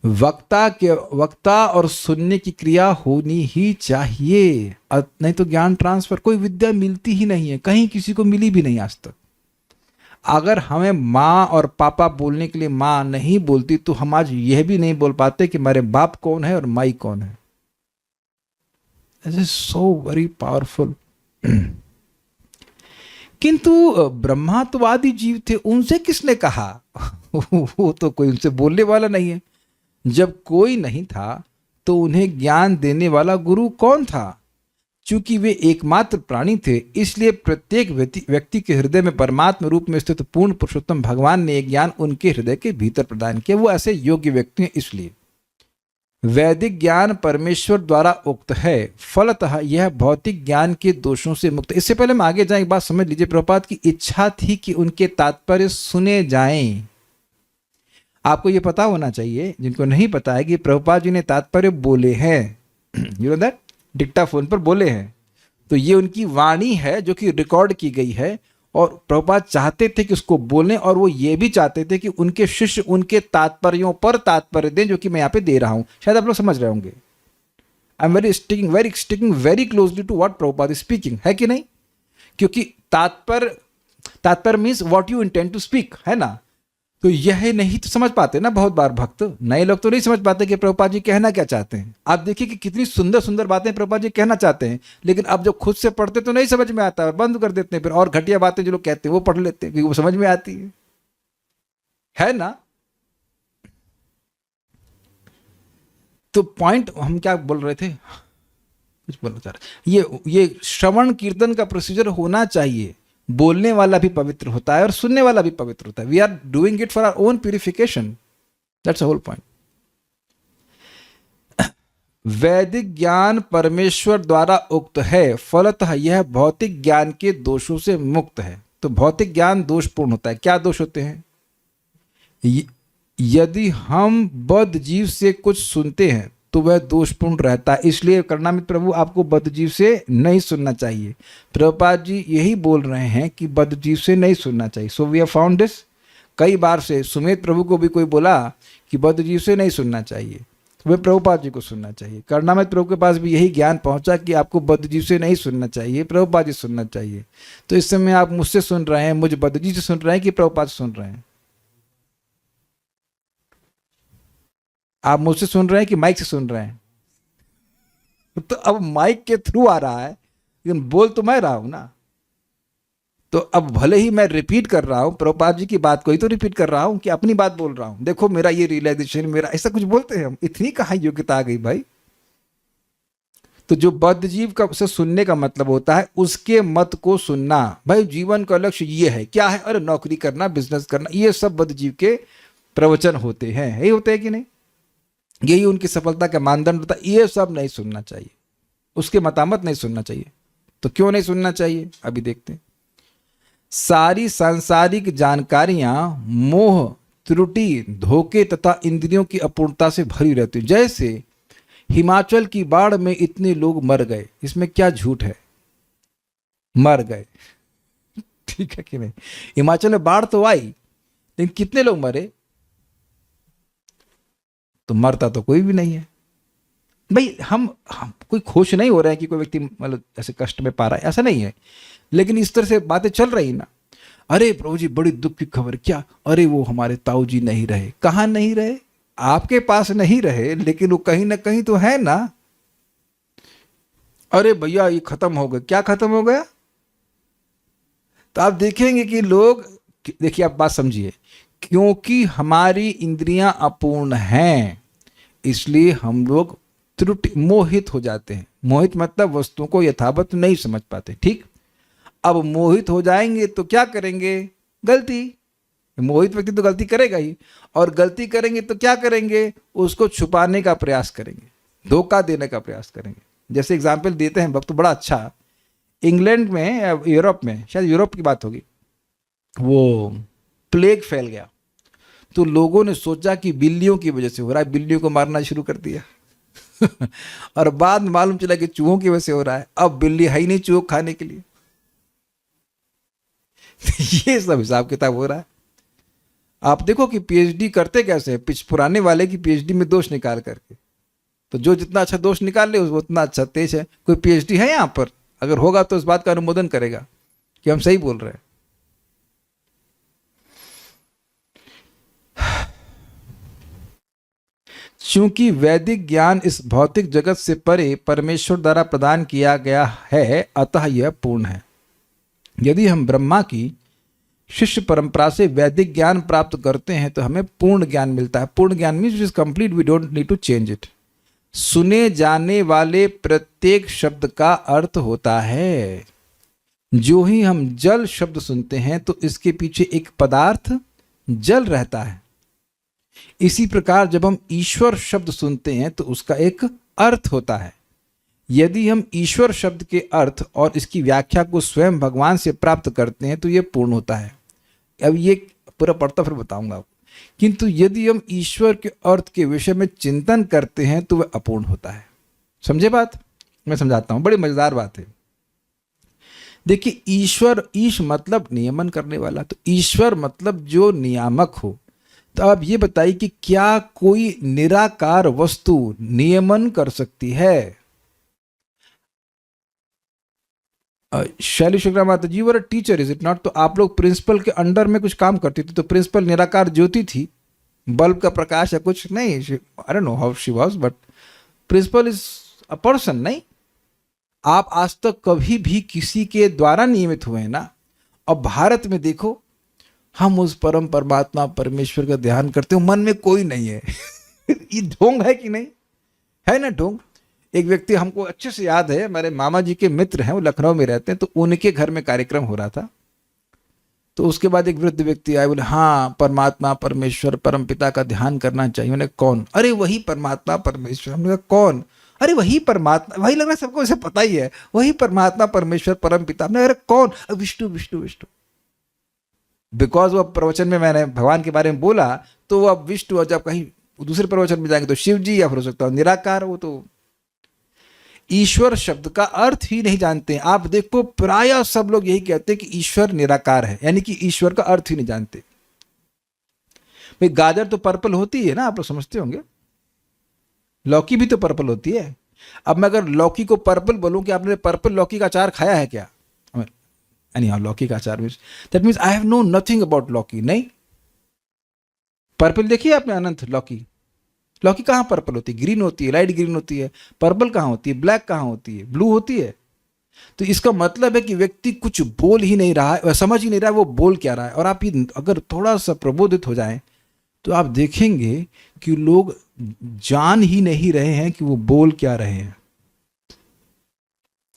वक्ता और सुनने की क्रिया होनी ही चाहिए, नहीं तो ज्ञान ट्रांसफर, कोई विद्या मिलती ही नहीं है, कहीं किसी को मिली भी नहीं आज तक। अगर हमें माँ और पापा बोलने के लिए माँ नहीं बोलती, तो हम आज यह भी नहीं बोल पाते कि हमारे बाप कौन है और माई कौन है। This is so very powerful. किंतु ब्रह्मात्वादी जीव थे, उनसे किसने कहा? वो तो कोई उनसे बोलने वाला नहीं है। जब कोई नहीं था तो उन्हें ज्ञान देने वाला गुरु कौन था? चूंकि वे एकमात्र प्राणी थे, इसलिए प्रत्येक व्यक्ति के हृदय में परमात्मा रूप में स्थित पूर्ण पुरुषोत्तम भगवान ने एक ज्ञान उनके हृदय के भीतर प्रदान किया। वो ऐसे योग्य व्यक्ति हैं। इसलिए वैदिक ज्ञान परमेश्वर द्वारा उक्त है, फलतः यह भौतिक ज्ञान के दोषों से मुक्त। इससे पहले हम आगे जाएं, एक बात समझ लीजिए। प्रभुपाद की इच्छा थी कि उनके तात्पर्य सुने जाएं। आपको यह पता होना चाहिए, जिनको नहीं पता है, कि प्रभुपाद जी ने तात्पर्य बोले हैं। You know that? डिक्टाफोन पर बोले हैं। तो ये उनकी वाणी है जो कि रिकॉर्ड की गई है, और प्रभुपाद चाहते थे कि उसको बोलें, और वो ये भी चाहते थे कि उनके शिष्य उनके तात्पर्यों पर तात्पर्य दें, जो कि मैं यहाँ पे दे रहा हूँ। शायद आप लोग समझ रहे होंगे। I am sticking very closely to what Prabhupada is speaking, है कि नहीं? क्योंकि तात्पर्य means what you intend to speak, है ना? तो यह नहीं तो समझ पाते ना, बहुत बार भक्त नए लोग तो नहीं समझ पाते कि प्रभुपाद जी कहना क्या चाहते हैं। आप देखिए कि कितनी सुंदर सुंदर बातें प्रभुपाद जी कहना चाहते हैं, लेकिन अब जब खुद से पढ़ते तो नहीं समझ में आता, बंद कर देते हैं फिर, और घटिया बातें जो लोग कहते हैं वो पढ़ लेते हैं क्योंकि वो समझ में आती है ना? तो पॉइंट हम क्या बोल रहे थे, कुछ बोलना चाह रहे। ये श्रवण कीर्तन का प्रोसीजर होना चाहिए। बोलने वाला भी पवित्र होता है और सुनने वाला भी पवित्र होता है। We are doing it for our own purification, that's the whole point. वैदिक ज्ञान परमेश्वर द्वारा उक्त है, फलतः यह भौतिक ज्ञान के दोषों से मुक्त है। तो भौतिक ज्ञान दोषपूर्ण होता है। क्या दोष होते हैं? यदि हम बद्ध जीव से कुछ सुनते हैं तो वह दोषपूर्ण रहता है। इसलिए करुणामय प्रभु, आपको बद्ध जीव से नहीं सुनना चाहिए। प्रभुपाद जी यही बोल रहे हैं कि बद्ध जीव से नहीं सुनना चाहिए। So we have found this. कई बार से सुमेध प्रभु को भी कोई बोला कि बद्ध जीव से नहीं सुनना चाहिए, तो वह प्रभुपाद जी को सुनना चाहिए। करुणामय प्रभु के पास भी यही ज्ञान पहुंचा कि आपको बद्ध जीव से नहीं सुनना चाहिए, प्रभुपाद जी सुनना चाहिए। तो इस समय आप मुझसे सुन रहे हैं, मुझ बद्ध जी से सुन रहे हैं कि प्रभुपाद सुन रहे हैं? आप मुझसे सुन रहे हैं कि माइक से सुन रहे हैं? तो अब माइक के थ्रू आ रहा है, लेकिन बोल तो मैं रहा हूं ना। तो अब भले ही मैं रिपीट कर रहा हूं प्रभुपाद जी की बात को ही तो रिपीट कर रहा हूं कि अपनी बात बोल रहा हूं। देखो मेरा ये रियलाइजेशन, मेरा ऐसा कुछ बोलते हैं हम। इतनी कहाँ योग्यता आ गई भाई? तो जो बद्ध जीव का से सुनने का मतलब होता है उसके मत को सुनना। भाई जीवन का लक्ष्य ये है, क्या है? अरे नौकरी करना, बिजनेस करना, ये सब बद्ध जीव के प्रवचन होते हैं। यही होते हैं कि नहीं? यही उनकी सफलता का मानदंड होता है। ये सब नहीं सुनना चाहिए, उसके मतामत नहीं सुनना चाहिए। तो क्यों नहीं सुनना चाहिए? अभी देखते हैं। सारी सांसारिक जानकारियां मोह, त्रुटि, धोखे तथा इंद्रियों की अपूर्णता से भरी रहती है। जैसे हिमाचल की बाढ़ में इतने लोग मर गए, इसमें क्या झूठ है? मर गए, ठीक है कि नहीं? हिमाचल में बाढ़ तो आई, लेकिन कितने लोग मरे? तो मरता तो कोई भी नहीं है भाई। हम कोई खुश नहीं हो रहे हैं कि कोई व्यक्ति मतलब ऐसे कष्ट में पा रहा है, ऐसा नहीं है, लेकिन इस तरह से बातें चल रही ना। अरे प्रभु जी बड़ी दुख की खबर, क्या? अरे वो हमारे ताऊ जी नहीं रहे। कहाँ नहीं रहे? आपके पास नहीं रहे, लेकिन वो कहीं ना कहीं तो है ना। अरे भैया ये खत्म हो गया। क्या खत्म हो गया? तो आप देखेंगे कि लोग, देखिए आप बात समझिए, क्योंकि हमारी इंद्रियां अपूर्ण हैं, इसलिए हम लोग त्रुटि मोहित हो जाते हैं। मोहित मतलब वस्तुओं को यथावत नहीं समझ पाते। ठीक, अब मोहित हो जाएंगे तो क्या करेंगे? गलती। मोहित व्यक्ति तो गलती करेगा ही, और गलती करेंगे तो क्या करेंगे? उसको छुपाने का प्रयास करेंगे, धोखा देने का प्रयास करेंगे। जैसे एग्जाम्पल देते हैं वक्त बड़ा अच्छा, इंग्लैंड में, यूरोप में, शायद यूरोप की बात होगी, वो प्लेग फैल गया, तो लोगों ने सोचा कि बिल्लियों की वजह से हो रहा है, बिल्लियों को मारना शुरू कर दिया। और बाद में मालूम चला कि चूहों की वजह से हो रहा है। अब बिल्ली है ही नहीं चूहों खाने के लिए। ये सब हिसाब किताब हो रहा है। आप देखो कि पीएचडी करते कैसे हैं, पुराने वाले की पीएचडी में दोष निकाल करके। तो जो जितना अच्छा दोष निकाल ले वो उतना अच्छा तेज है। कोई पीएचडी है यहाँ पर? अगर होगा तो इस बात का अनुमोदन करेगा कि हम सही बोल रहे हैं। चूंकि वैदिक ज्ञान इस भौतिक जगत से परे परमेश्वर द्वारा प्रदान किया गया है, अतः यह पूर्ण है। यदि हम ब्रह्मा की शिष्य परंपरा से वैदिक ज्ञान प्राप्त करते हैं तो हमें पूर्ण ज्ञान मिलता है। पूर्ण ज्ञान means is complete, we don't need to change it. सुने जाने वाले प्रत्येक शब्द का अर्थ होता है। जो ही हम जल शब्द सुनते हैं तो इसके पीछे एक पदार्थ जल रहता है। इसी प्रकार जब हम ईश्वर शब्द सुनते हैं तो उसका एक अर्थ होता है। यदि हम ईश्वर शब्द के अर्थ और इसकी व्याख्या को स्वयं भगवान से प्राप्त करते हैं तो यह पूर्ण होता है। अब ये पूरा पढ़ता फिर बताऊंगा आपको। किंतु यदि हम ईश्वर के अर्थ के विषय में चिंतन करते हैं तो वह अपूर्ण होता है। समझे बात? मैं समझाता हूं, बड़ी मजेदार बात है। देखिए, ईश्वर, ईश मतलब नियमन करने वाला, तो ईश्वर मतलब जो नियामक हो। तो आप ये बताइए कि क्या कोई निराकार वस्तु नियमन कर सकती है? शैली शुक्ला माता ji, were a teacher, is it not? तो आप लोग प्रिंसिपल के अंडर में कुछ काम करती थी, तो प्रिंसिपल निराकार ज्योति थी, बल्ब का प्रकाश या कुछ नहीं। I don't know how she was, but principal is a person. नहीं, आप आज तक कभी भी किसी के द्वारा नियमित हुए हैं ना? अब भारत में देखो, हम उस परम परमात्मा परमेश्वर का ध्यान करते हो, मन में कोई नहीं है। ये ढोंग है कि नहीं? है ना ढोंग? एक व्यक्ति, हमको अच्छे से याद है, हमारे मामा जी के मित्र हैं, वो लखनऊ में रहते हैं, तो उनके घर में कार्यक्रम हो रहा था। तो उसके बाद एक वृद्ध व्यक्ति आए, बोले हाँ परमात्मा परमेश्वर परम पिता का ध्यान करना चाहिए। मैंने कौन? अरे वही परमात्मा परमेश्वर। हमने कहा कौन? अरे वही परमात्मा, वही लग रहा है सबको इसे पता ही है, वही परमात्मा परमेश्वर परम पिता। हमने अरे कौन? विष्णु विष्णु विष्णु। बिकॉज वो प्रवचन में मैंने भगवान के बारे में बोला, तो वो अब विष्णु, और जब कहीं दूसरे प्रवचन में जाएंगे तो शिव जी, या फिर हो सकता है निराकार। वो तो ईश्वर शब्द का अर्थ ही नहीं जानते हैं। आप देखो प्राय सब लोग यही कहते हैं कि ईश्वर निराकार है, यानी कि ईश्वर का अर्थ ही नहीं जानते। भाई गाजर तो पर्पल होती है ना, आप लोग समझते होंगे। लौकी भी तो पर्पल होती है। अब मैं अगर लौकी को पर्पल बोलूं कि आपने पर्पल लौकी का अचार खाया है क्या? एनी हाउ, लौकी का अचार means, that means I have no nothing about लौकी। नहीं, पर्पल देखिए आपने अनंत लौकी। लौकी कहाँ पर्पल होती है? ग्रीन होती है, लाइट ग्रीन होती है। पर्पल कहाँ होती है? ब्लैक कहाँ होती है? ब्लू होती है। तो इसका मतलब है कि व्यक्ति कुछ बोल ही नहीं रहा है, समझ ही नहीं रहा है वो बोल क्या रहा है। और आप अगर थोड़ा सा प्रबोधित हो जाएं तो आप देखेंगे कि लोग जान ही नहीं रहे हैं कि वो बोल क्या रहे हैं।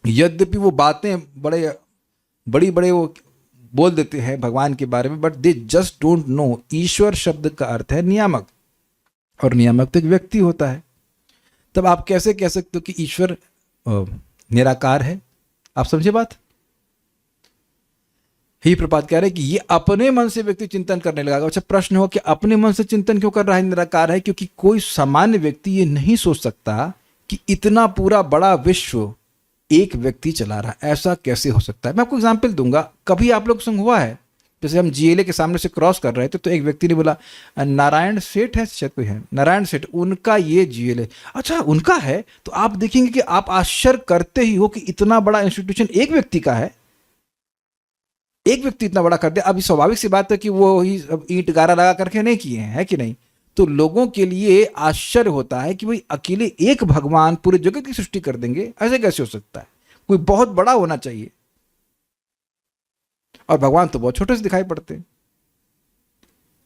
यद्यपि वो बातें बड़ी बड़े वो बोल देते हैं भगवान के बारे में, but they just don't know. ईश्वर शब्द का अर्थ है नियामक, और नियामक तो एक व्यक्ति होता है। तब आप कैसे कह सकते हो कि ईश्वर निराकार है? आप समझे बात? ही प्रपात कह रहे हैं कि ये अपने मन से व्यक्ति चिंतन करने लगा। अच्छा, प्रश्न हो कि अपने मन से चिंतन क्यों कर रहा है, निराकार है? क्योंकि कोई सामान्य व्यक्ति ये नहीं सोच सकता कि इतना पूरा बड़ा विश्व एक व्यक्ति चला रहा है, ऐसा कैसे हो सकता है? मैं आपको एग्जाम्पल दूंगा। कभी आप लोग संग हुआ है, जैसे हम जीएलए के सामने से क्रॉस कर रहे थे तो एक व्यक्ति ने बोला नारायण सेठ है, शायद कोई है नारायण सेठ, उनका ये जीएलए, अच्छा उनका है। तो आप देखेंगे कि आप आश्चर्य करते ही हो कि इतना बड़ा इंस्टीट्यूशन एक व्यक्ति का है, एक व्यक्ति इतना बड़ा कर दिया। अभी स्वाभाविक सी बात है कि वो ही ईंट गारा लगा करके नहीं किए हैं, है कि नहीं? तो लोगों के लिए आश्चर्य होता है कि भाई अकेले एक भगवान पूरे जगत की सृष्टि कर देंगे, ऐसे कैसे हो सकता है? कोई बहुत बड़ा होना चाहिए। और भगवान तो बहुत छोटे से दिखाई पड़ते हैं।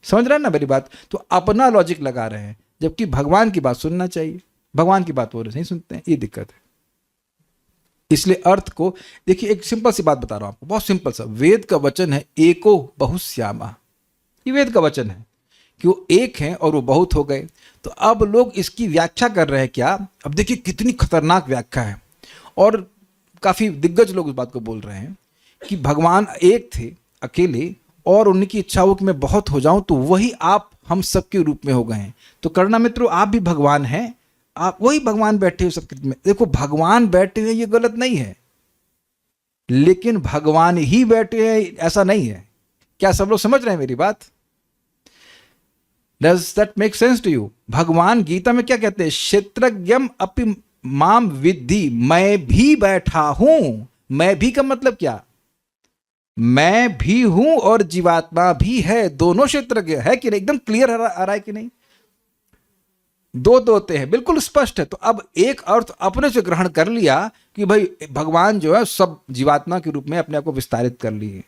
समझ रहे हैं ना मेरी बात? तो अपना लॉजिक लगा रहे हैं, जबकि भगवान की बात सुनना चाहिए, भगवान की बात वो नहीं सुनते हैं, ये दिक्कत है। इसलिए अर्थ को देखिए, एक सिंपल सी बात बता रहा हूं आपको, बहुत सिंपल सा। वेद का वचन है एको बहुश्यामा, ये वेद का वचन है कि वो एक हैं और वो बहुत हो गए। तो अब लोग इसकी व्याख्या कर रहे हैं क्या? अब देखिए कितनी खतरनाक व्याख्या है, और काफी दिग्गज लोग इस बात को बोल रहे हैं कि भगवान एक थे अकेले और उनकी इच्छा हो कि मैं बहुत हो जाऊं, तो वही आप हम सबके रूप में हो गए हैं। तो करना मित्रों, आप भी भगवान हैं, आप वही भगवान बैठे हो सबके में। देखो भगवान बैठे हैं ये गलत नहीं है, लेकिन भगवान ही बैठे हैं ऐसा नहीं है। क्या सब लोग समझ रहे हैं मेरी बात? Does that make sense to you? भगवान गीता में क्या कहते हैं? क्षेत्रज्ञम अपि माम विद्धि, मैं भी बैठा हूं। मैं भी का मतलब क्या? मैं भी हूं और जीवात्मा भी है, दोनों क्षेत्रज्ञ है कि नहीं? एकदम क्लियर आ रहा है कि नहीं? दो होते हैं, बिल्कुल स्पष्ट है। तो अब एक अर्थ अपने से ग्रहण कर लिया कि भाई भगवान जो है सब जीवात्मा के रूप में अपने आप को विस्तारित कर लिए,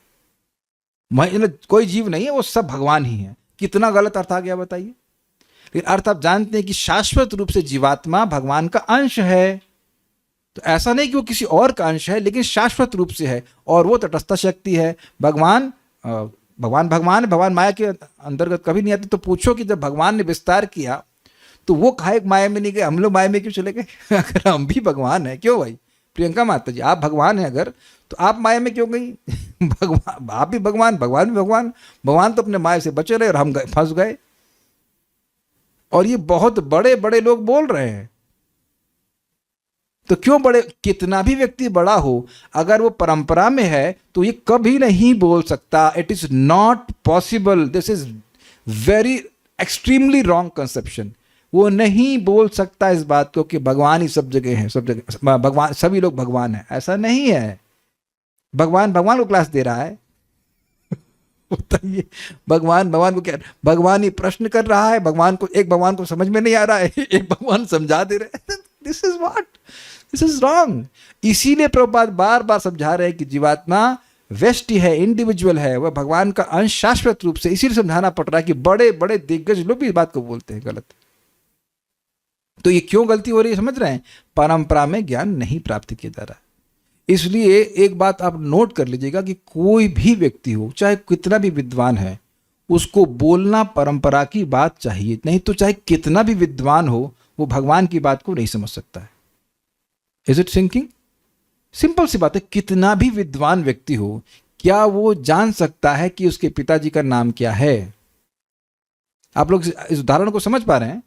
कोई जीव नहीं है, वो सब भगवान ही है। कितना गलत अर्थ आ गया बताइए? लेकिन अर्थ आप जानते हैं कि शाश्वत रूप से जीवात्मा भगवान का अंश है। तो ऐसा नहीं कि वो किसी और का अंश है, लेकिन शाश्वत रूप से है, और वो तटस्थ शक्ति है। भगवान भगवान है, भगवान माया के अंतर्गत कभी नहीं आते। तो पूछो कि जब भगवान ने विस्तार किया तो वो काहे माया में नहीं गए? हम लोग माया में क्यों चले गए? अगर हम भी भगवान है, क्यों भाई प्रियंका माता जी, आप भगवान हैं अगर, तो आप माया में क्यों गई? भगवान, आप भी भगवान, भगवान भी भगवान। भगवान तो अपने माया से बचे रहे और हम फंस गए। और ये बहुत बड़े बड़े लोग बोल रहे हैं। तो क्यों बड़े? कितना भी व्यक्ति बड़ा हो, अगर वो परंपरा में है तो ये कभी नहीं बोल सकता। It is not possible. This is very extremely wrong conception. वो नहीं बोल सकता इस बात को कि भगवान ही सब जगह है, सब जगह भगवान, सभी लोग भगवान है, ऐसा नहीं है। भगवान को क्लास दे रहा है। बताइए, भगवान को क्या? भगवान ही प्रश्न कर रहा है, भगवान को समझ में नहीं आ रहा है, एक भगवान समझा दे रहे हैं। This is what, this is wrong. इसीलिए प्रभुपाद बार बार समझा रहे हैं कि जीवात्मा व्यष्टि है, इंडिविजुअल है, वह भगवान का अंश शाश्वत रूप से। इसीलिए समझाना पड़ रहा है कि बड़े बड़े दिग्गज लोग भी इस बात को बोलते हैं गलत। तो ये क्यों गलती हो रही है समझ रहे हैं? परंपरा में ज्ञान नहीं प्राप्त किया जा रहा है। इसलिए एक बात आप नोट कर लीजिएगा कि कोई भी व्यक्ति हो, चाहे कितना भी विद्वान है, उसको बोलना परंपरा की बात चाहिए, नहीं तो चाहे कितना भी विद्वान हो, वो भगवान की बात को नहीं समझ सकता है। Is it sinking? सिंपल सी बात है, कितना भी विद्वान व्यक्ति हो, क्या वो जान सकता है कि उसके पिताजी का नाम क्या है? आप लोग इस उदाहरण को समझ पा रहे हैं?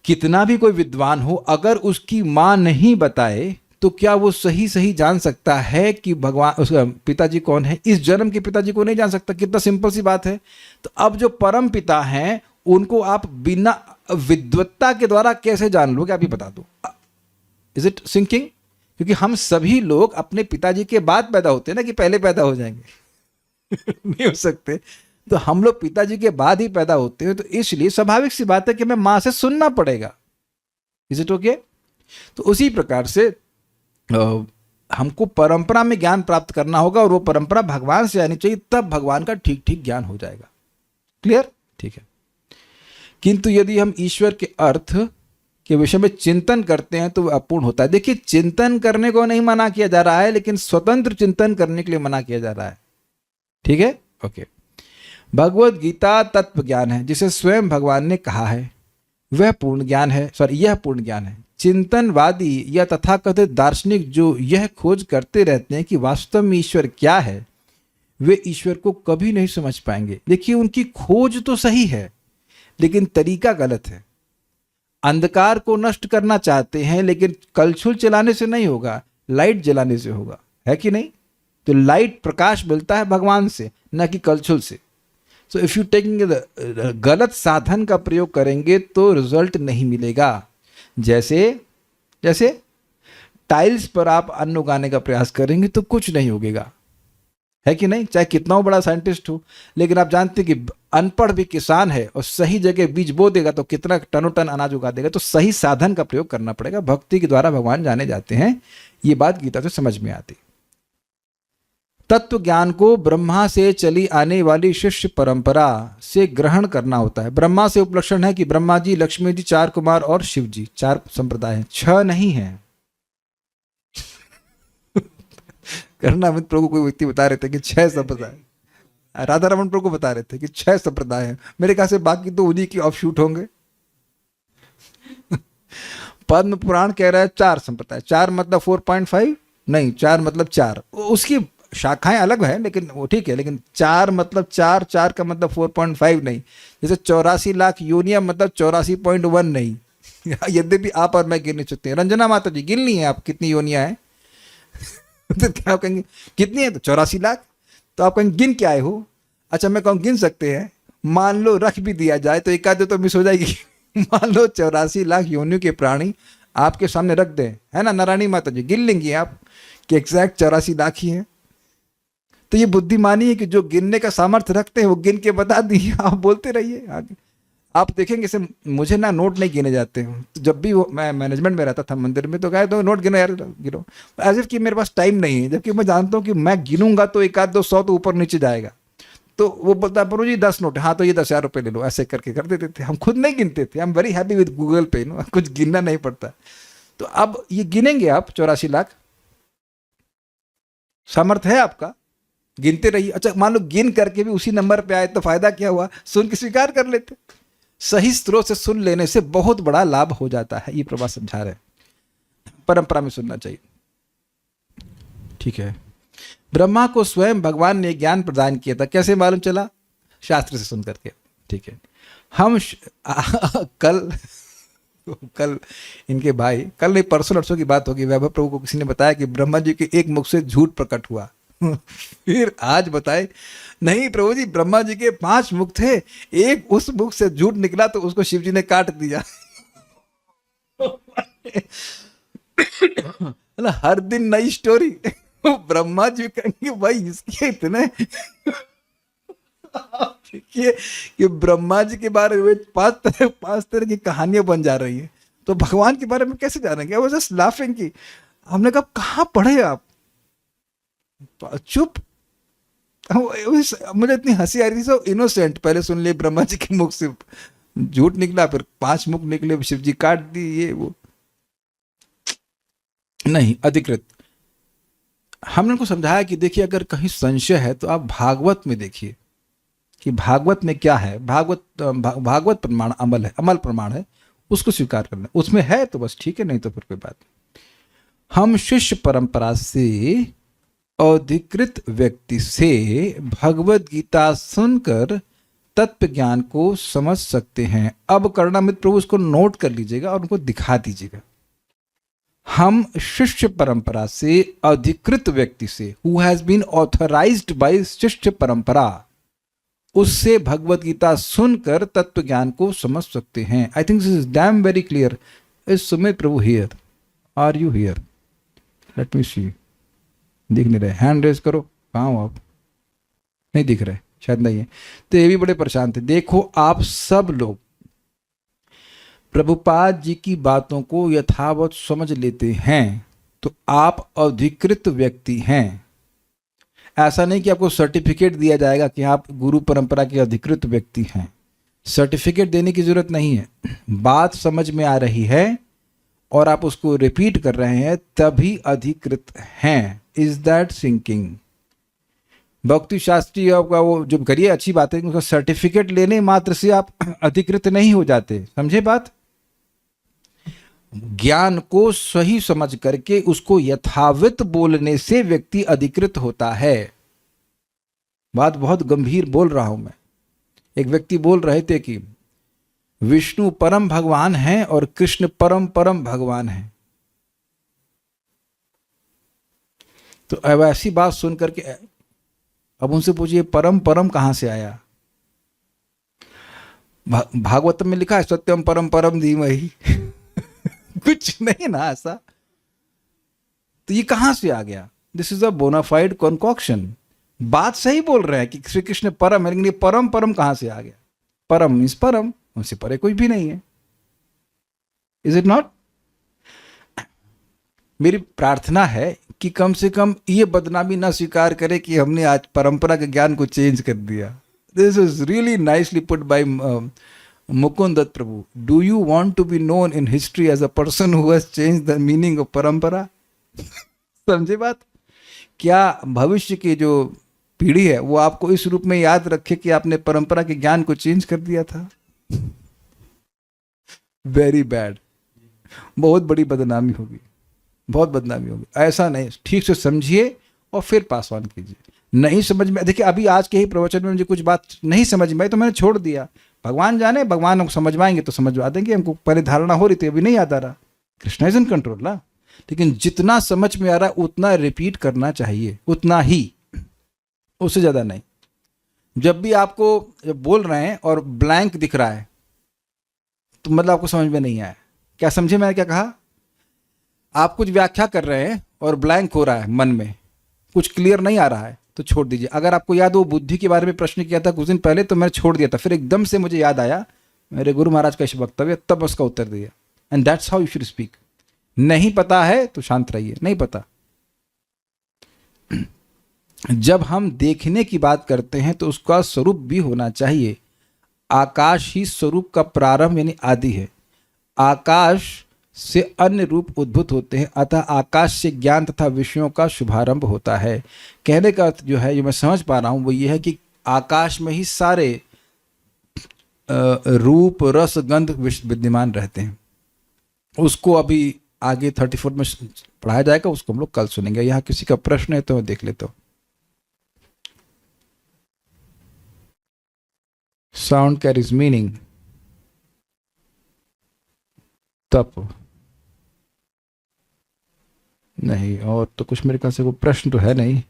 कितना भी कोई विद्वान हो, अगर उसकी मां नहीं बताए तो क्या वो सही जान सकता है कि भगवान, उसका पिताजी कौन है? इस जन्म के पिताजी को नहीं जान सकता। कितना सिंपल सी बात है। तो अब जो परम पिता हैं, उनको आप बिना विद्वत्ता के द्वारा कैसे जान लोगे? आप ये बता दो। Is it sinking? क्योंकि हम सभी लोग अपने पिताजी के बाद पैदा होते हैं ना, कि पहले पैदा हो जाएंगे? नहीं हो सकते। तो हम लोग पिताजी के बाद ही पैदा होते हैं। तो इसलिए स्वाभाविक सी बात है कि हमें मां से सुनना पड़ेगा। Is it okay? तो उसी प्रकार से हमको परंपरा में ज्ञान प्राप्त करना होगा, और वो परंपरा भगवान से आनी चाहिए, तब भगवान का ठीक ज्ञान हो जाएगा। क्लियर? ठीक है। किंतु यदि हम ईश्वर के अर्थ के विषय में चिंतन करते हैं तो वह अपूर्ण होता है। देखिए, चिंतन करने को नहीं मना किया जा रहा है, लेकिन स्वतंत्र चिंतन करने के लिए मना किया जा रहा है। ठीक है? ओके। भगवद गीता तत्व ज्ञान है, जिसे स्वयं भगवान ने कहा है, वह पूर्ण ज्ञान है। यह पूर्ण ज्ञान है। चिंतनवादी या तथाकथित दार्शनिक जो यह खोज करते रहते हैं कि वास्तव में ईश्वर क्या है, वे ईश्वर को कभी नहीं समझ पाएंगे। देखिए, उनकी खोज तो सही है, लेकिन तरीका गलत है। अंधकार को नष्ट करना चाहते हैं, लेकिन कलछुल चलाने से नहीं होगा, लाइट जलाने से होगा, है कि नहीं? तो लाइट, प्रकाश मिलता है भगवान से, न कि कलछुल से। सो इफ यू टेकिंग गलत साधन का प्रयोग करेंगे तो रिजल्ट नहीं मिलेगा। जैसे जैसे टाइल्स पर आप अन्न उगाने का प्रयास करेंगे तो कुछ नहीं उगेगा, है कि नहीं? चाहे कितना बड़ा साइंटिस्ट हो, लेकिन आप जानते हैं कि अनपढ़ भी किसान है और सही जगह बीज बो देगा तो कितना टनों टन अनाज उगा देगा। तो सही साधन का प्रयोग करना पड़ेगा। भक्ति के द्वारा भगवान जाने जाते हैं, ये बात गीता से समझ में आती। तत्व ज्ञान को ब्रह्मा से चली आने वाली शिष्य परंपरा से ग्रहण करना होता है। ब्रह्मा से उपलक्षण है कि ब्रह्मा जी, लक्ष्मी जी, 4 कुमार और शिव जी, 4 संप्रदाय हैं, 6 नहीं है। करुणामृत प्रभु कोई व्यक्ति बता रहे थे कि 6 संप्रदाय, राधा रमन प्रभु को बता रहे थे कि 6 संप्रदाय हैं। मेरे ख्याल से बाकी तो उन्हीं की ऑफशूट होंगे। पद्म पुराण कह रहा है 4 संप्रदाय। 4 मतलब 4.5 नहीं, 4 मतलब 4, उसकी शाखाएं अलग है लेकिन वो ठीक है, लेकिन 4 मतलब 4, 4 का मतलब 4.5 नहीं। जैसे 84 लाख योनिया मतलब 84.1 नहीं। यद्यपि आप और मैं गिनने सकते हैं। रंजना माता जी, गिन ली है आप कितनी योनिया है? तो क्या आप कहेंगे कितनी है? तो 84 लाख। तो आप कहेंगे गिन के आए हो? अच्छा, मैं कहूँ गिन सकते हैं, मान लो रख भी दिया जाए तो एक आधे तो मिस हो जाएगी। मान लो 84 लाख योनियों के प्राणी आपके सामने रख दें, है ना नारायणी माता जी, गिन लेंगी आप कि एग्जैक्ट 84 लाख ही है? तो ये बुद्धिमानी है कि जो गिनने का सामर्थ्य रखते हैं वो गिन के बता दिए, आप बोलते रहिए आगे। आप देखेंगे से मुझे ना नोट नहीं गिने जाते हैं। तो जब भी वो मैं मैनेजमेंट में रहता था मंदिर में, तो कहे तो नोट गिनो यार, गिनो, एज इफ कि मेरे पास टाइम नहीं है, जबकि मैं जानता हूँ कि मैं गिनूंगा तो 1 आध 2 100 तो ऊपर नीचे जाएगा। तो वो बोलता है प्रभु जी 10 नोट, हाँ तो ये 10,000 रुपये ले लो, ऐसे करके कर देते थे। हम खुद नहीं गिनते थे। I am very happy with Google पे, नो, कुछ गिनना नहीं पड़ता। तो अब ये गिनेंगे आप 84 लाख, सामर्थ्य है आपका, गिनते रहिए। अच्छा, मान लो गिन करके भी उसी नंबर पे आए तो फायदा क्या हुआ? सुन के स्वीकार कर लेते। सही स्रोत से सुन लेने से बहुत बड़ा लाभ हो जाता है, ये प्रभा समझा रहे। परंपरा में सुनना चाहिए, ठीक है। ब्रह्मा को स्वयं भगवान ने ज्ञान प्रदान किया था, कैसे मालूम चला? शास्त्र से सुन करके, ठीक है। हम कल इनके भाई, कल नहीं परसों नरसों की बात होगी, वैभव प्रभु को किसी ने बताया कि ब्रह्मा जी के एक मुख से झूठ प्रकट हुआ। फिर आज बताए नहीं प्रभु जी, ब्रह्मा जी के 5 मुख थे, एक उस मुख से झूठ निकला तो उसको शिव जी ने काट दिया। हर दिन नई स्टोरी। ब्रह्मा जी कहेंगे भाई इसके इतने देखिए कि ब्रह्मा जी के बारे में 5 तरह की कहानियां बन जा रही है, तो भगवान के बारे में कैसे जानेंगे? वो जस्ट लाफिंग की। हमने कहा कहाँ पढ़े आप? चुप। मुझे इतनी हंसी आ रही थी, सो इनोसेंट। पहले सुन लिए ब्रह्मा जी के मुख से झूठ निकला, फिर 5 मुख निकले, शिव जी काट दी, ये वो नहीं, अधिकृत। हमने उनको समझाया कि देखिए अगर कहीं संशय है तो आप भागवत में देखिए कि भागवत में क्या है। भागवत प्रमाण अमल है, अमल प्रमाण है, उसको स्वीकार करना। उसमें है तो बस ठीक है, नहीं तो फिर कोई बात नहीं। हम शिष्य परंपरा से अधिकृत व्यक्ति से भगवत गीता सुनकर तत्व ज्ञान को समझ सकते हैं। अब करुणामृत प्रभु उसको नोट कर लीजिएगा और उनको दिखा दीजिएगा। हम शिष्य परंपरा से अधिकृत व्यक्ति से, who has been authorized by शिष्य परंपरा, उससे भगवत गीता सुनकर तत्व ज्ञान को समझ सकते हैं। I think this is damn very clear. Is Sumit Prabhu here? Are you here? Let me see. दिख नहीं रहे, हैंड रेज करो। कहाँ हो आप? नहीं दिख रहे, शायद नहीं है। तो ये भी बड़े परेशान थे। देखो आप सब लोग प्रभुपाद जी की बातों को यथावत समझ लेते हैं तो आप अधिकृत व्यक्ति हैं। ऐसा नहीं कि आपको सर्टिफिकेट दिया जाएगा कि आप गुरु परंपरा के अधिकृत व्यक्ति हैं। सर्टिफिकेट देने की जरूरत नहीं है। बात समझ में आ रही है और आप उसको रिपीट कर रहे हैं, तभी अधिकृत हैं। Is that sinking? Bhakti Shastri आपका वो जो करिए अच्छी बात है, उसका सर्टिफिकेट लेने मात्र से आप अधिकृत नहीं हो जाते। समझे बात? ज्ञान को सही समझ करके उसको यथावत बोलने से व्यक्ति अधिकृत होता है। बात बहुत गंभीर बोल रहा हूं मैं। एक व्यक्ति बोल रहे थे कि विष्णु परम भगवान हैं और कृष्ण परम परम भगवान हैं। तो अब ऐसी बात सुन करके अब उनसे पूछिए परम परम कहां से आया? भागवत में लिखा है सत्यम परम परम धीमहि कुछ नहीं ना ऐसा। तो ये कहां से आ गया? This is a bona fide concoction. बात सही बोल रहे हैं कि श्री कृष्ण परम है, लेकिन ये परम परम कहां से आ गया? परम मीन्स परम, उनसे परे कुछ भी नहीं है। Is it not? मेरी प्रार्थना है कि कम से कम ये बदनामी ना स्वीकार करे कि हमने आज परंपरा के ज्ञान को चेंज कर दिया। This is really nicely put by Mukunda Datta Prabhu. Do you want to be known in history as a person who has change the meaning of परंपरा? समझे बात? क्या भविष्य की जो पीढ़ी है वो आपको इस रूप में याद रखे कि आपने परंपरा के ज्ञान को चेंज कर दिया था? Very bad. बहुत बड़ी बदनामी होगी, बहुत बदनामी होगी। ऐसा नहीं, ठीक से समझिए और फिर पास ऑन कीजिए। नहीं समझ में, देखिए अभी आज के ही प्रवचन में मुझे कुछ बात नहीं समझ में आई तो मैंने छोड़ दिया। भगवान जाने, भगवान हमको समझवाएंगे तो समझवा देंगे। हमको पहले धारणा हो रही थी, अभी नहीं याद आ रहा। कृष्णा इज इन कंट्रोल ना। लेकिन जितना समझ में आ रहा है उतना रिपीट करना चाहिए, उतना ही, उससे ज़्यादा नहीं। जब भी आपको जब बोल रहे हैं और ब्लैंक दिख रहा है तो मतलब आपको समझ में नहीं आया। क्या समझे मैंने क्या कहा? आप कुछ व्याख्या कर रहे हैं और ब्लैंक हो रहा है, मन में कुछ क्लियर नहीं आ रहा है तो छोड़ दीजिए। अगर आपको याद हो बुद्धि के बारे में प्रश्न किया था कुछ दिन पहले तो मैंने छोड़ दिया था, फिर एकदम से मुझे याद आया मेरे गुरु महाराज का इस वक्तव्य, तब उसका उत्तर दिया। And that's how you should speak. नहीं पता है तो शांत रहिए, नहीं पता। जब हम देखने की बात करते हैं तो उसका स्वरूप भी होना चाहिए। आकाश ही स्वरूप का प्रारंभ यानी आदि है। आकाश से अन्य रूप उद्भूत होते हैं, अतः आकाश से ज्ञान तथा विषयों का शुभारंभ होता है। कहने का अर्थ जो है, जो मैं समझ पा रहा हूँ वो ये है कि आकाश में ही सारे रूप रस गंध विद्यमान रहते हैं। उसको अभी आगे 34 में पढ़ाया जाएगा, उसको हम लोग कल सुनेंगे। यहाँ किसी का प्रश्न है तो मैं देख लेता हूँ। Sound carries meaning. तप नहीं, और तो कुछ मेरे ख्याल से वो प्रश्न तो है नहीं।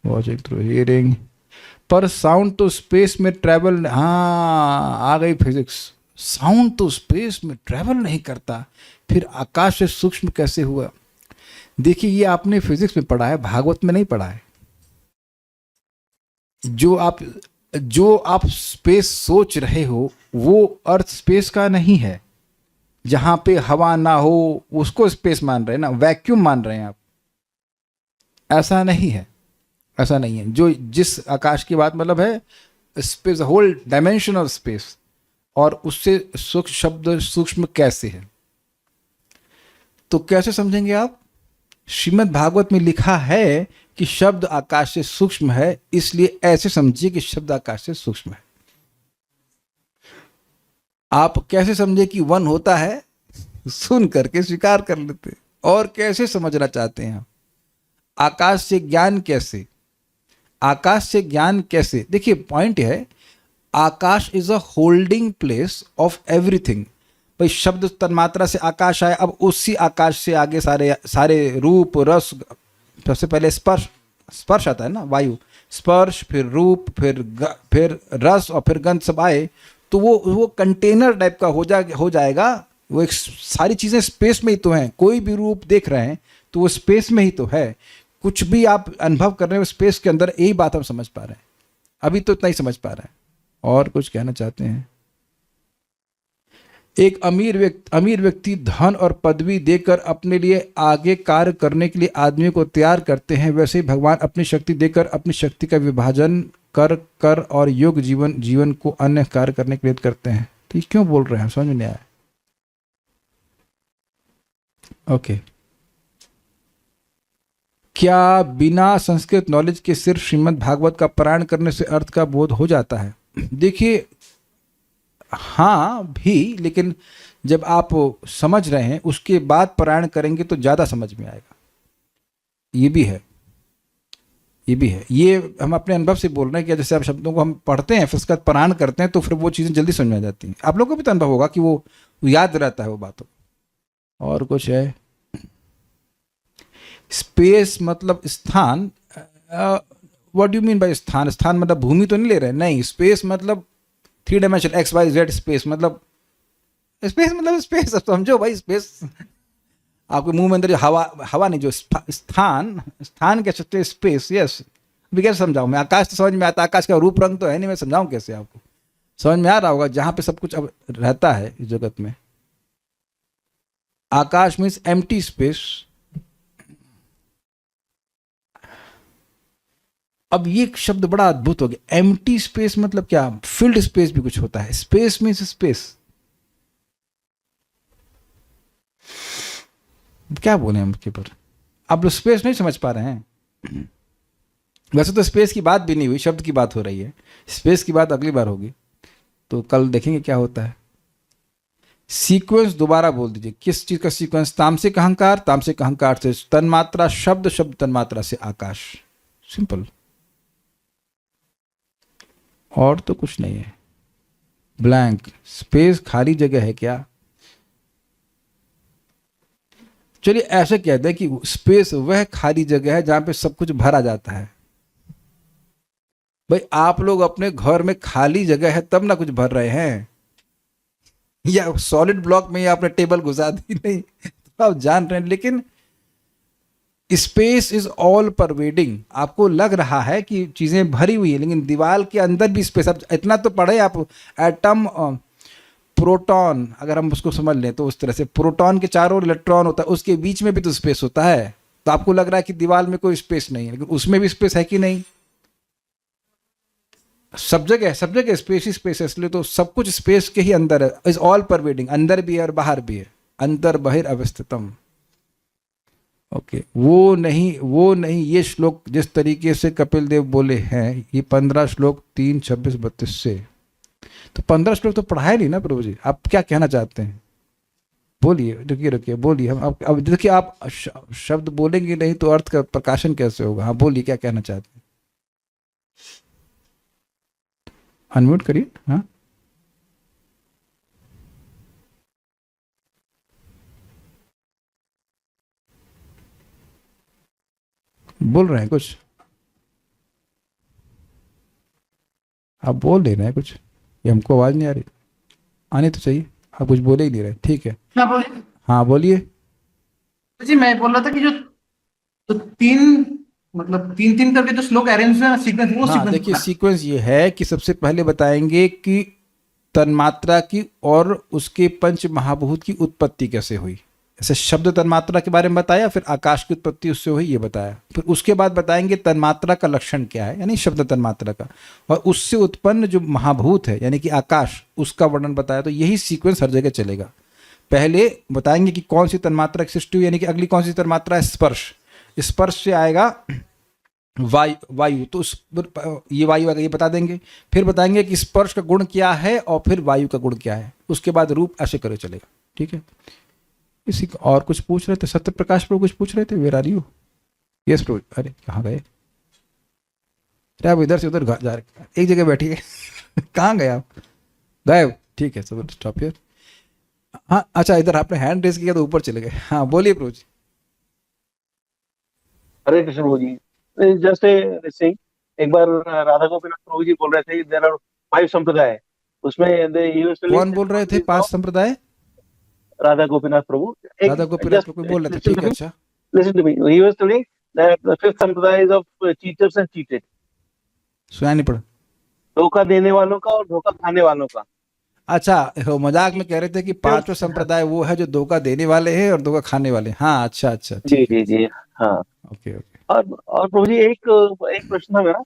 वॉचिंग थ्रू हियरिंग, पर साउंड तो स्पेस में ट्रैवल, हाँ आ गई फिजिक्स। साउंड तो स्पेस में ट्रैवल नहीं करता, फिर आकाश से सूक्ष्म कैसे हुआ? देखिए ये आपने फिजिक्स में पढ़ा है, भागवत में नहीं पढ़ा है। जो आप स्पेस सोच रहे हो वो अर्थ स्पेस का नहीं है। जहां पे हवा ना हो उसको स्पेस मान रहे हैं ना, वैक्यूम मान रहे हैं आप। ऐसा नहीं है, ऐसा नहीं है। जो जिस आकाश की बात मतलब है space, whole dimension of space, और उससे सूक्ष्म शब्द सूक्ष्म कैसे है तो कैसे समझेंगे आप? श्रीमद् भागवत में लिखा है कि शब्द आकाश से सूक्ष्म है, इसलिए ऐसे समझिए कि शब्द आकाश से सूक्ष्म है। आप कैसे समझे कि वन होता है? सुन करके स्वीकार कर लेते। और कैसे समझना चाहते हैं आप? आकाश से ज्ञान कैसे? आकाश से ज्ञान कैसे? देखिए पॉइंट है, akash is a holding place of everything. भाई शब्द तन्मात्रा से आकाश आया, अब उसी आकाश से आगे सारे रूप रस, सबसे पहले स्पर्श आता है ना, वायु, स्पर्श, फिर रूप, फिर रस और फिर गंध सब आए, तो वो कंटेनर टाइप का हो जाएगा। वो एक सारी चीज़ें स्पेस में ही तो हैं। कोई भी रूप देख रहे हैं तो वो स्पेस में ही तो है। कुछ भी आप अनुभव कर रहे हो स्पेस के अंदर, यही बात हम समझ पा रहे हैं। अभी तो इतना ही समझ पा रहे हैं। और कुछ कहना चाहते हैं? एक अमीर व्यक्ति धन और पदवी देकर अपने लिए आगे कार्य करने के लिए आदमियों को तैयार करते हैं, वैसे ही भगवान अपनी शक्ति देकर अपनी शक्ति का विभाजन कर और योग जीवन को अन्य कार्य करने के लिए करते हैं। तो ये क्यों बोल रहे हैं, समझ में नहीं आया। ओके, क्या बिना संस्कृत नॉलेज के सिर्फ श्रीमद् भागवत का पारायण करने से अर्थ का बोध हो जाता है? देखिए हाँ भी, लेकिन जब आप समझ रहे हैं उसके बाद पारायण करेंगे तो ज़्यादा समझ में आएगा। ये भी है। ये भी है। ये हम अपने अनुभव से बोल रहे हैं कि जैसे आप शब्दों को हम पढ़ते हैं फिर उसका पारायण करते हैं तो फिर वो चीज़ें जल्दी समझ में आ जाती हैं। आप लोगों को भी तो अनुभव होगा कि वो याद रहता है वो बातों। और कुछ है? स्पेस मतलब स्थान। What do you mean by स्थान? स्थान मतलब भूमि तो नहीं ले रहे? नहीं, स्पेस मतलब 3 डायमेंशन XYZ स्पेस मतलब स्पेस समझो भाई। स्पेस आपके मुंह में अंदर जो हवा, हवा नहीं, जो स्थान, स्थान कह सकते हैं स्पेस। यस, अभी कैसे समझाऊं मैं? आकाश तो समझ में आता, आकाश का रूप रंग तो है नहीं, मैं समझाऊं कैसे आपको? समझ में आ रहा होगा जहां पे सब कुछ अब रहता है इस जगत में। आकाश मीन्स एम्प्टी स्पेस। अब ये एक शब्द बड़ा अद्भुत हो गया, एम्प्टी स्पेस मतलब क्या? फिल्ड स्पेस भी कुछ होता है। स्पेस मीन्स स्पेस, क्या बोले हम उसके ऊपर? आप लोग स्पेस नहीं समझ पा रहे हैं। वैसे तो स्पेस की बात भी नहीं हुई, शब्द की बात हो रही है। स्पेस की बात अगली बार होगी, तो कल देखेंगे क्या होता है। सीक्वेंस दोबारा बोल दीजिए, किस चीज का सीक्वेंस? तामसिक अहंकार, तामसिक अहंकार से तन्मात्रा शब्द, शब्द तन्मात्रा से आकाश। सिंपल, और तो कुछ नहीं है। ब्लैंक स्पेस खाली जगह है क्या? चलिए ऐसे कहते हैं कि स्पेस वह खाली जगह है जहां पे सब कुछ भरा जाता है। भाई आप लोग अपने घर में खाली जगह है तब ना कुछ भर रहे हैं, या सॉलिड ब्लॉक में आपने टेबल घुसा दी नहीं तो आप जान रहे हैं। लेकिन स्पेस इज ऑल परवेडिंग। आपको लग रहा है कि चीजें भरी हुई है, लेकिन दीवार के अंदर भी स्पेस। अब इतना तो पढ़े आप, एटम, प्रोटॉन, अगर हम उसको समझ लें तो उस तरह से प्रोटॉन के चारों ओर इलेक्ट्रॉन होता है, उसके बीच में भी तो स्पेस होता है। तो आपको लग रहा है कि दीवार में कोई स्पेस नहीं है, लेकिन उसमें भी स्पेस है कि नहीं? सब जगह स्पेस ही स्पेस है, इसलिए तो सब कुछ स्पेस के ही अंदर है। इज ऑल परवेडिंग, अंदर भी है और बाहर भी है। अंतर बहिर अवस्थितम। ओके, वो नहीं ये श्लोक जिस तरीके से कपिल देव बोले हैं, ये 15 श्लोक 3, 26, 32 से। तो 15 श्लोक तो पढ़ाए नहीं ना प्रभु जी। आप क्या कहना चाहते हैं? बोलिए, रुकिए बोलिए। हम अब देखिए, आप शब्द बोलेंगे नहीं तो अर्थ का प्रकाशन कैसे होगा? हाँ बोलिए, क्या कहना चाहते हैं? अनम्यूट करिए। हाँ, बोल रहे हैं कुछ? आप बोल नहीं रहे हैं कुछ, ये हमको आवाज़ नहीं आ रही? आनी तो चाहिए, आप कुछ बोले ही नहीं रहे। ठीक है, हाँ बोलिए। हाँ बोलिए। जी मैं बोल रहा था कि जो तीन, मतलब तीन तीन करके जो श्लोक अरेंज है सीक्वेंस, वो हाँ सीक्वेंस देखिए, सीक्वेंस ये है कि सबसे पहले बताएंगे कि तन्मात्रा की और उसके पंच महाभूत की उत्पत्ति कैसे हुई। जैसे शब्द तन्मात्रा के बारे में बताया, फिर आकाश की उत्पत्ति उससे हुई ये बताया। फिर उसके बाद बताएंगे तन्मात्रा का लक्षण क्या है, यानी शब्द तन्मात्रा का, और उससे उत्पन्न जो महाभूत है यानी कि आकाश, उसका वर्णन बताया। तो यही सीक्वेंस हर जगह चलेगा। पहले बताएंगे कि कौन सी तन्मात्रा की सृष्टि हुई, यानी कि अगली कौन सी तन्मात्रा है? स्पर्श। स्पर्श से आएगा वायु, तो उस ये वायु आएगा, ये बता देंगे। फिर बताएंगे कि स्पर्श का गुण क्या है और फिर वायु का गुण क्या है। उसके बाद रूप, ऐसे करे चलेगा। ठीक है, इसी और कुछ पूछ रहे थे? सत्य प्रकाश प्रभु कुछ पूछ रहे थे? Where are you? Yes Prabhu. अरे कहाँ गए? अरे आप इधर से उधर जा रहे, एक जगह बैठिए। कहाँ गए आप? गायब? ठीक है, सब स्टॉप हियर। हाँ अच्छा, इधर आपने हैंड रेस किया तो ऊपर चले गए। हाँ बोलिए प्रभु जी। हरे कृष्ण प्रभु जी। जस्ट सिंह, एक बार राधा गोपीनाथ प्रभु जी बोल रहे थे देयर आर 5 संप्रदाय, उसमें कौन बोल रहे थे? 5 संप्रदाय? राधा गोपीनाथ प्रभु। एक राधा गोपीनाथ प्रभु बोल रहे थे, ठीक है। अच्छा, listen to me, he was telling that the fifth sampradaya is of cheaters and cheated, सुना नहीं पड़ा। धोखा देने वालों का और धोखा खाने वालों का। अच्छा, वो मजाक में कह रहे थे कि 5वां संप्रदाय वो है जो धोखा देने वाले हैं और धोखा खाने वाले हैं। हाँ अच्छा अच्छा, जी ठीक है। जी जी हाँ। Okay okay. और प्रभु जी एक एक प्रश्न था मेरा।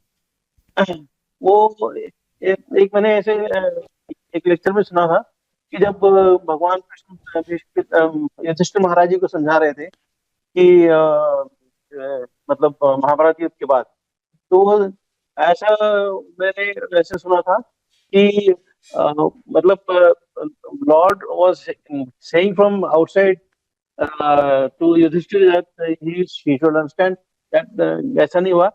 वो एक मैंने ऐसे एक लेक्चर में सुना था कि जब भगवान कृष्ण युधिष्ठिर महाराज जी को समझा रहे थे कि मतलब महाभारत युद्ध के बाद, तो ऐसा मैंने ऐसे सुना था कि मतलब lord was saying from outside to Yudhishthira that he should understand that ऐसा नहीं हुआ।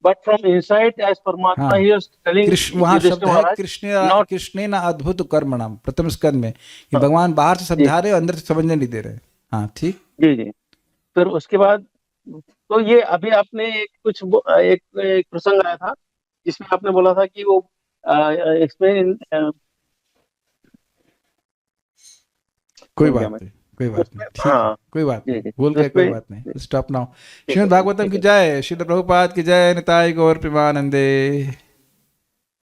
but from inside as Paramatma हाँ। he was telling कृष्ण वहां Yudhishthir शब्द है Maharaj, not कृष्णे न अद्भुत कर्मणाम प्रथम स्कंद में कि हाँ, भगवान बाहर से जी समझा रहे और अंदर से समझने नहीं दे रहे। हाँ ठीक। जी जी। फिर उसके बाद तो ये अभी आपने एक प्रसंग आया था जिसमें आपने बोला था कि वो एक्सप्लेन कोई भूल गया बात मैं नहीं, कोई बात उसमें, नहीं, ठीक है, हाँ कोई बात जी नहीं, जी भूल गए, कोई उसमें, बात नहीं, स्टॉप नाउ। ठीक श्रीमद् है भागवतम ठीक की है। जय, श्रील प्रभुपाद की जय, निताई गौर प्रेमानंदे।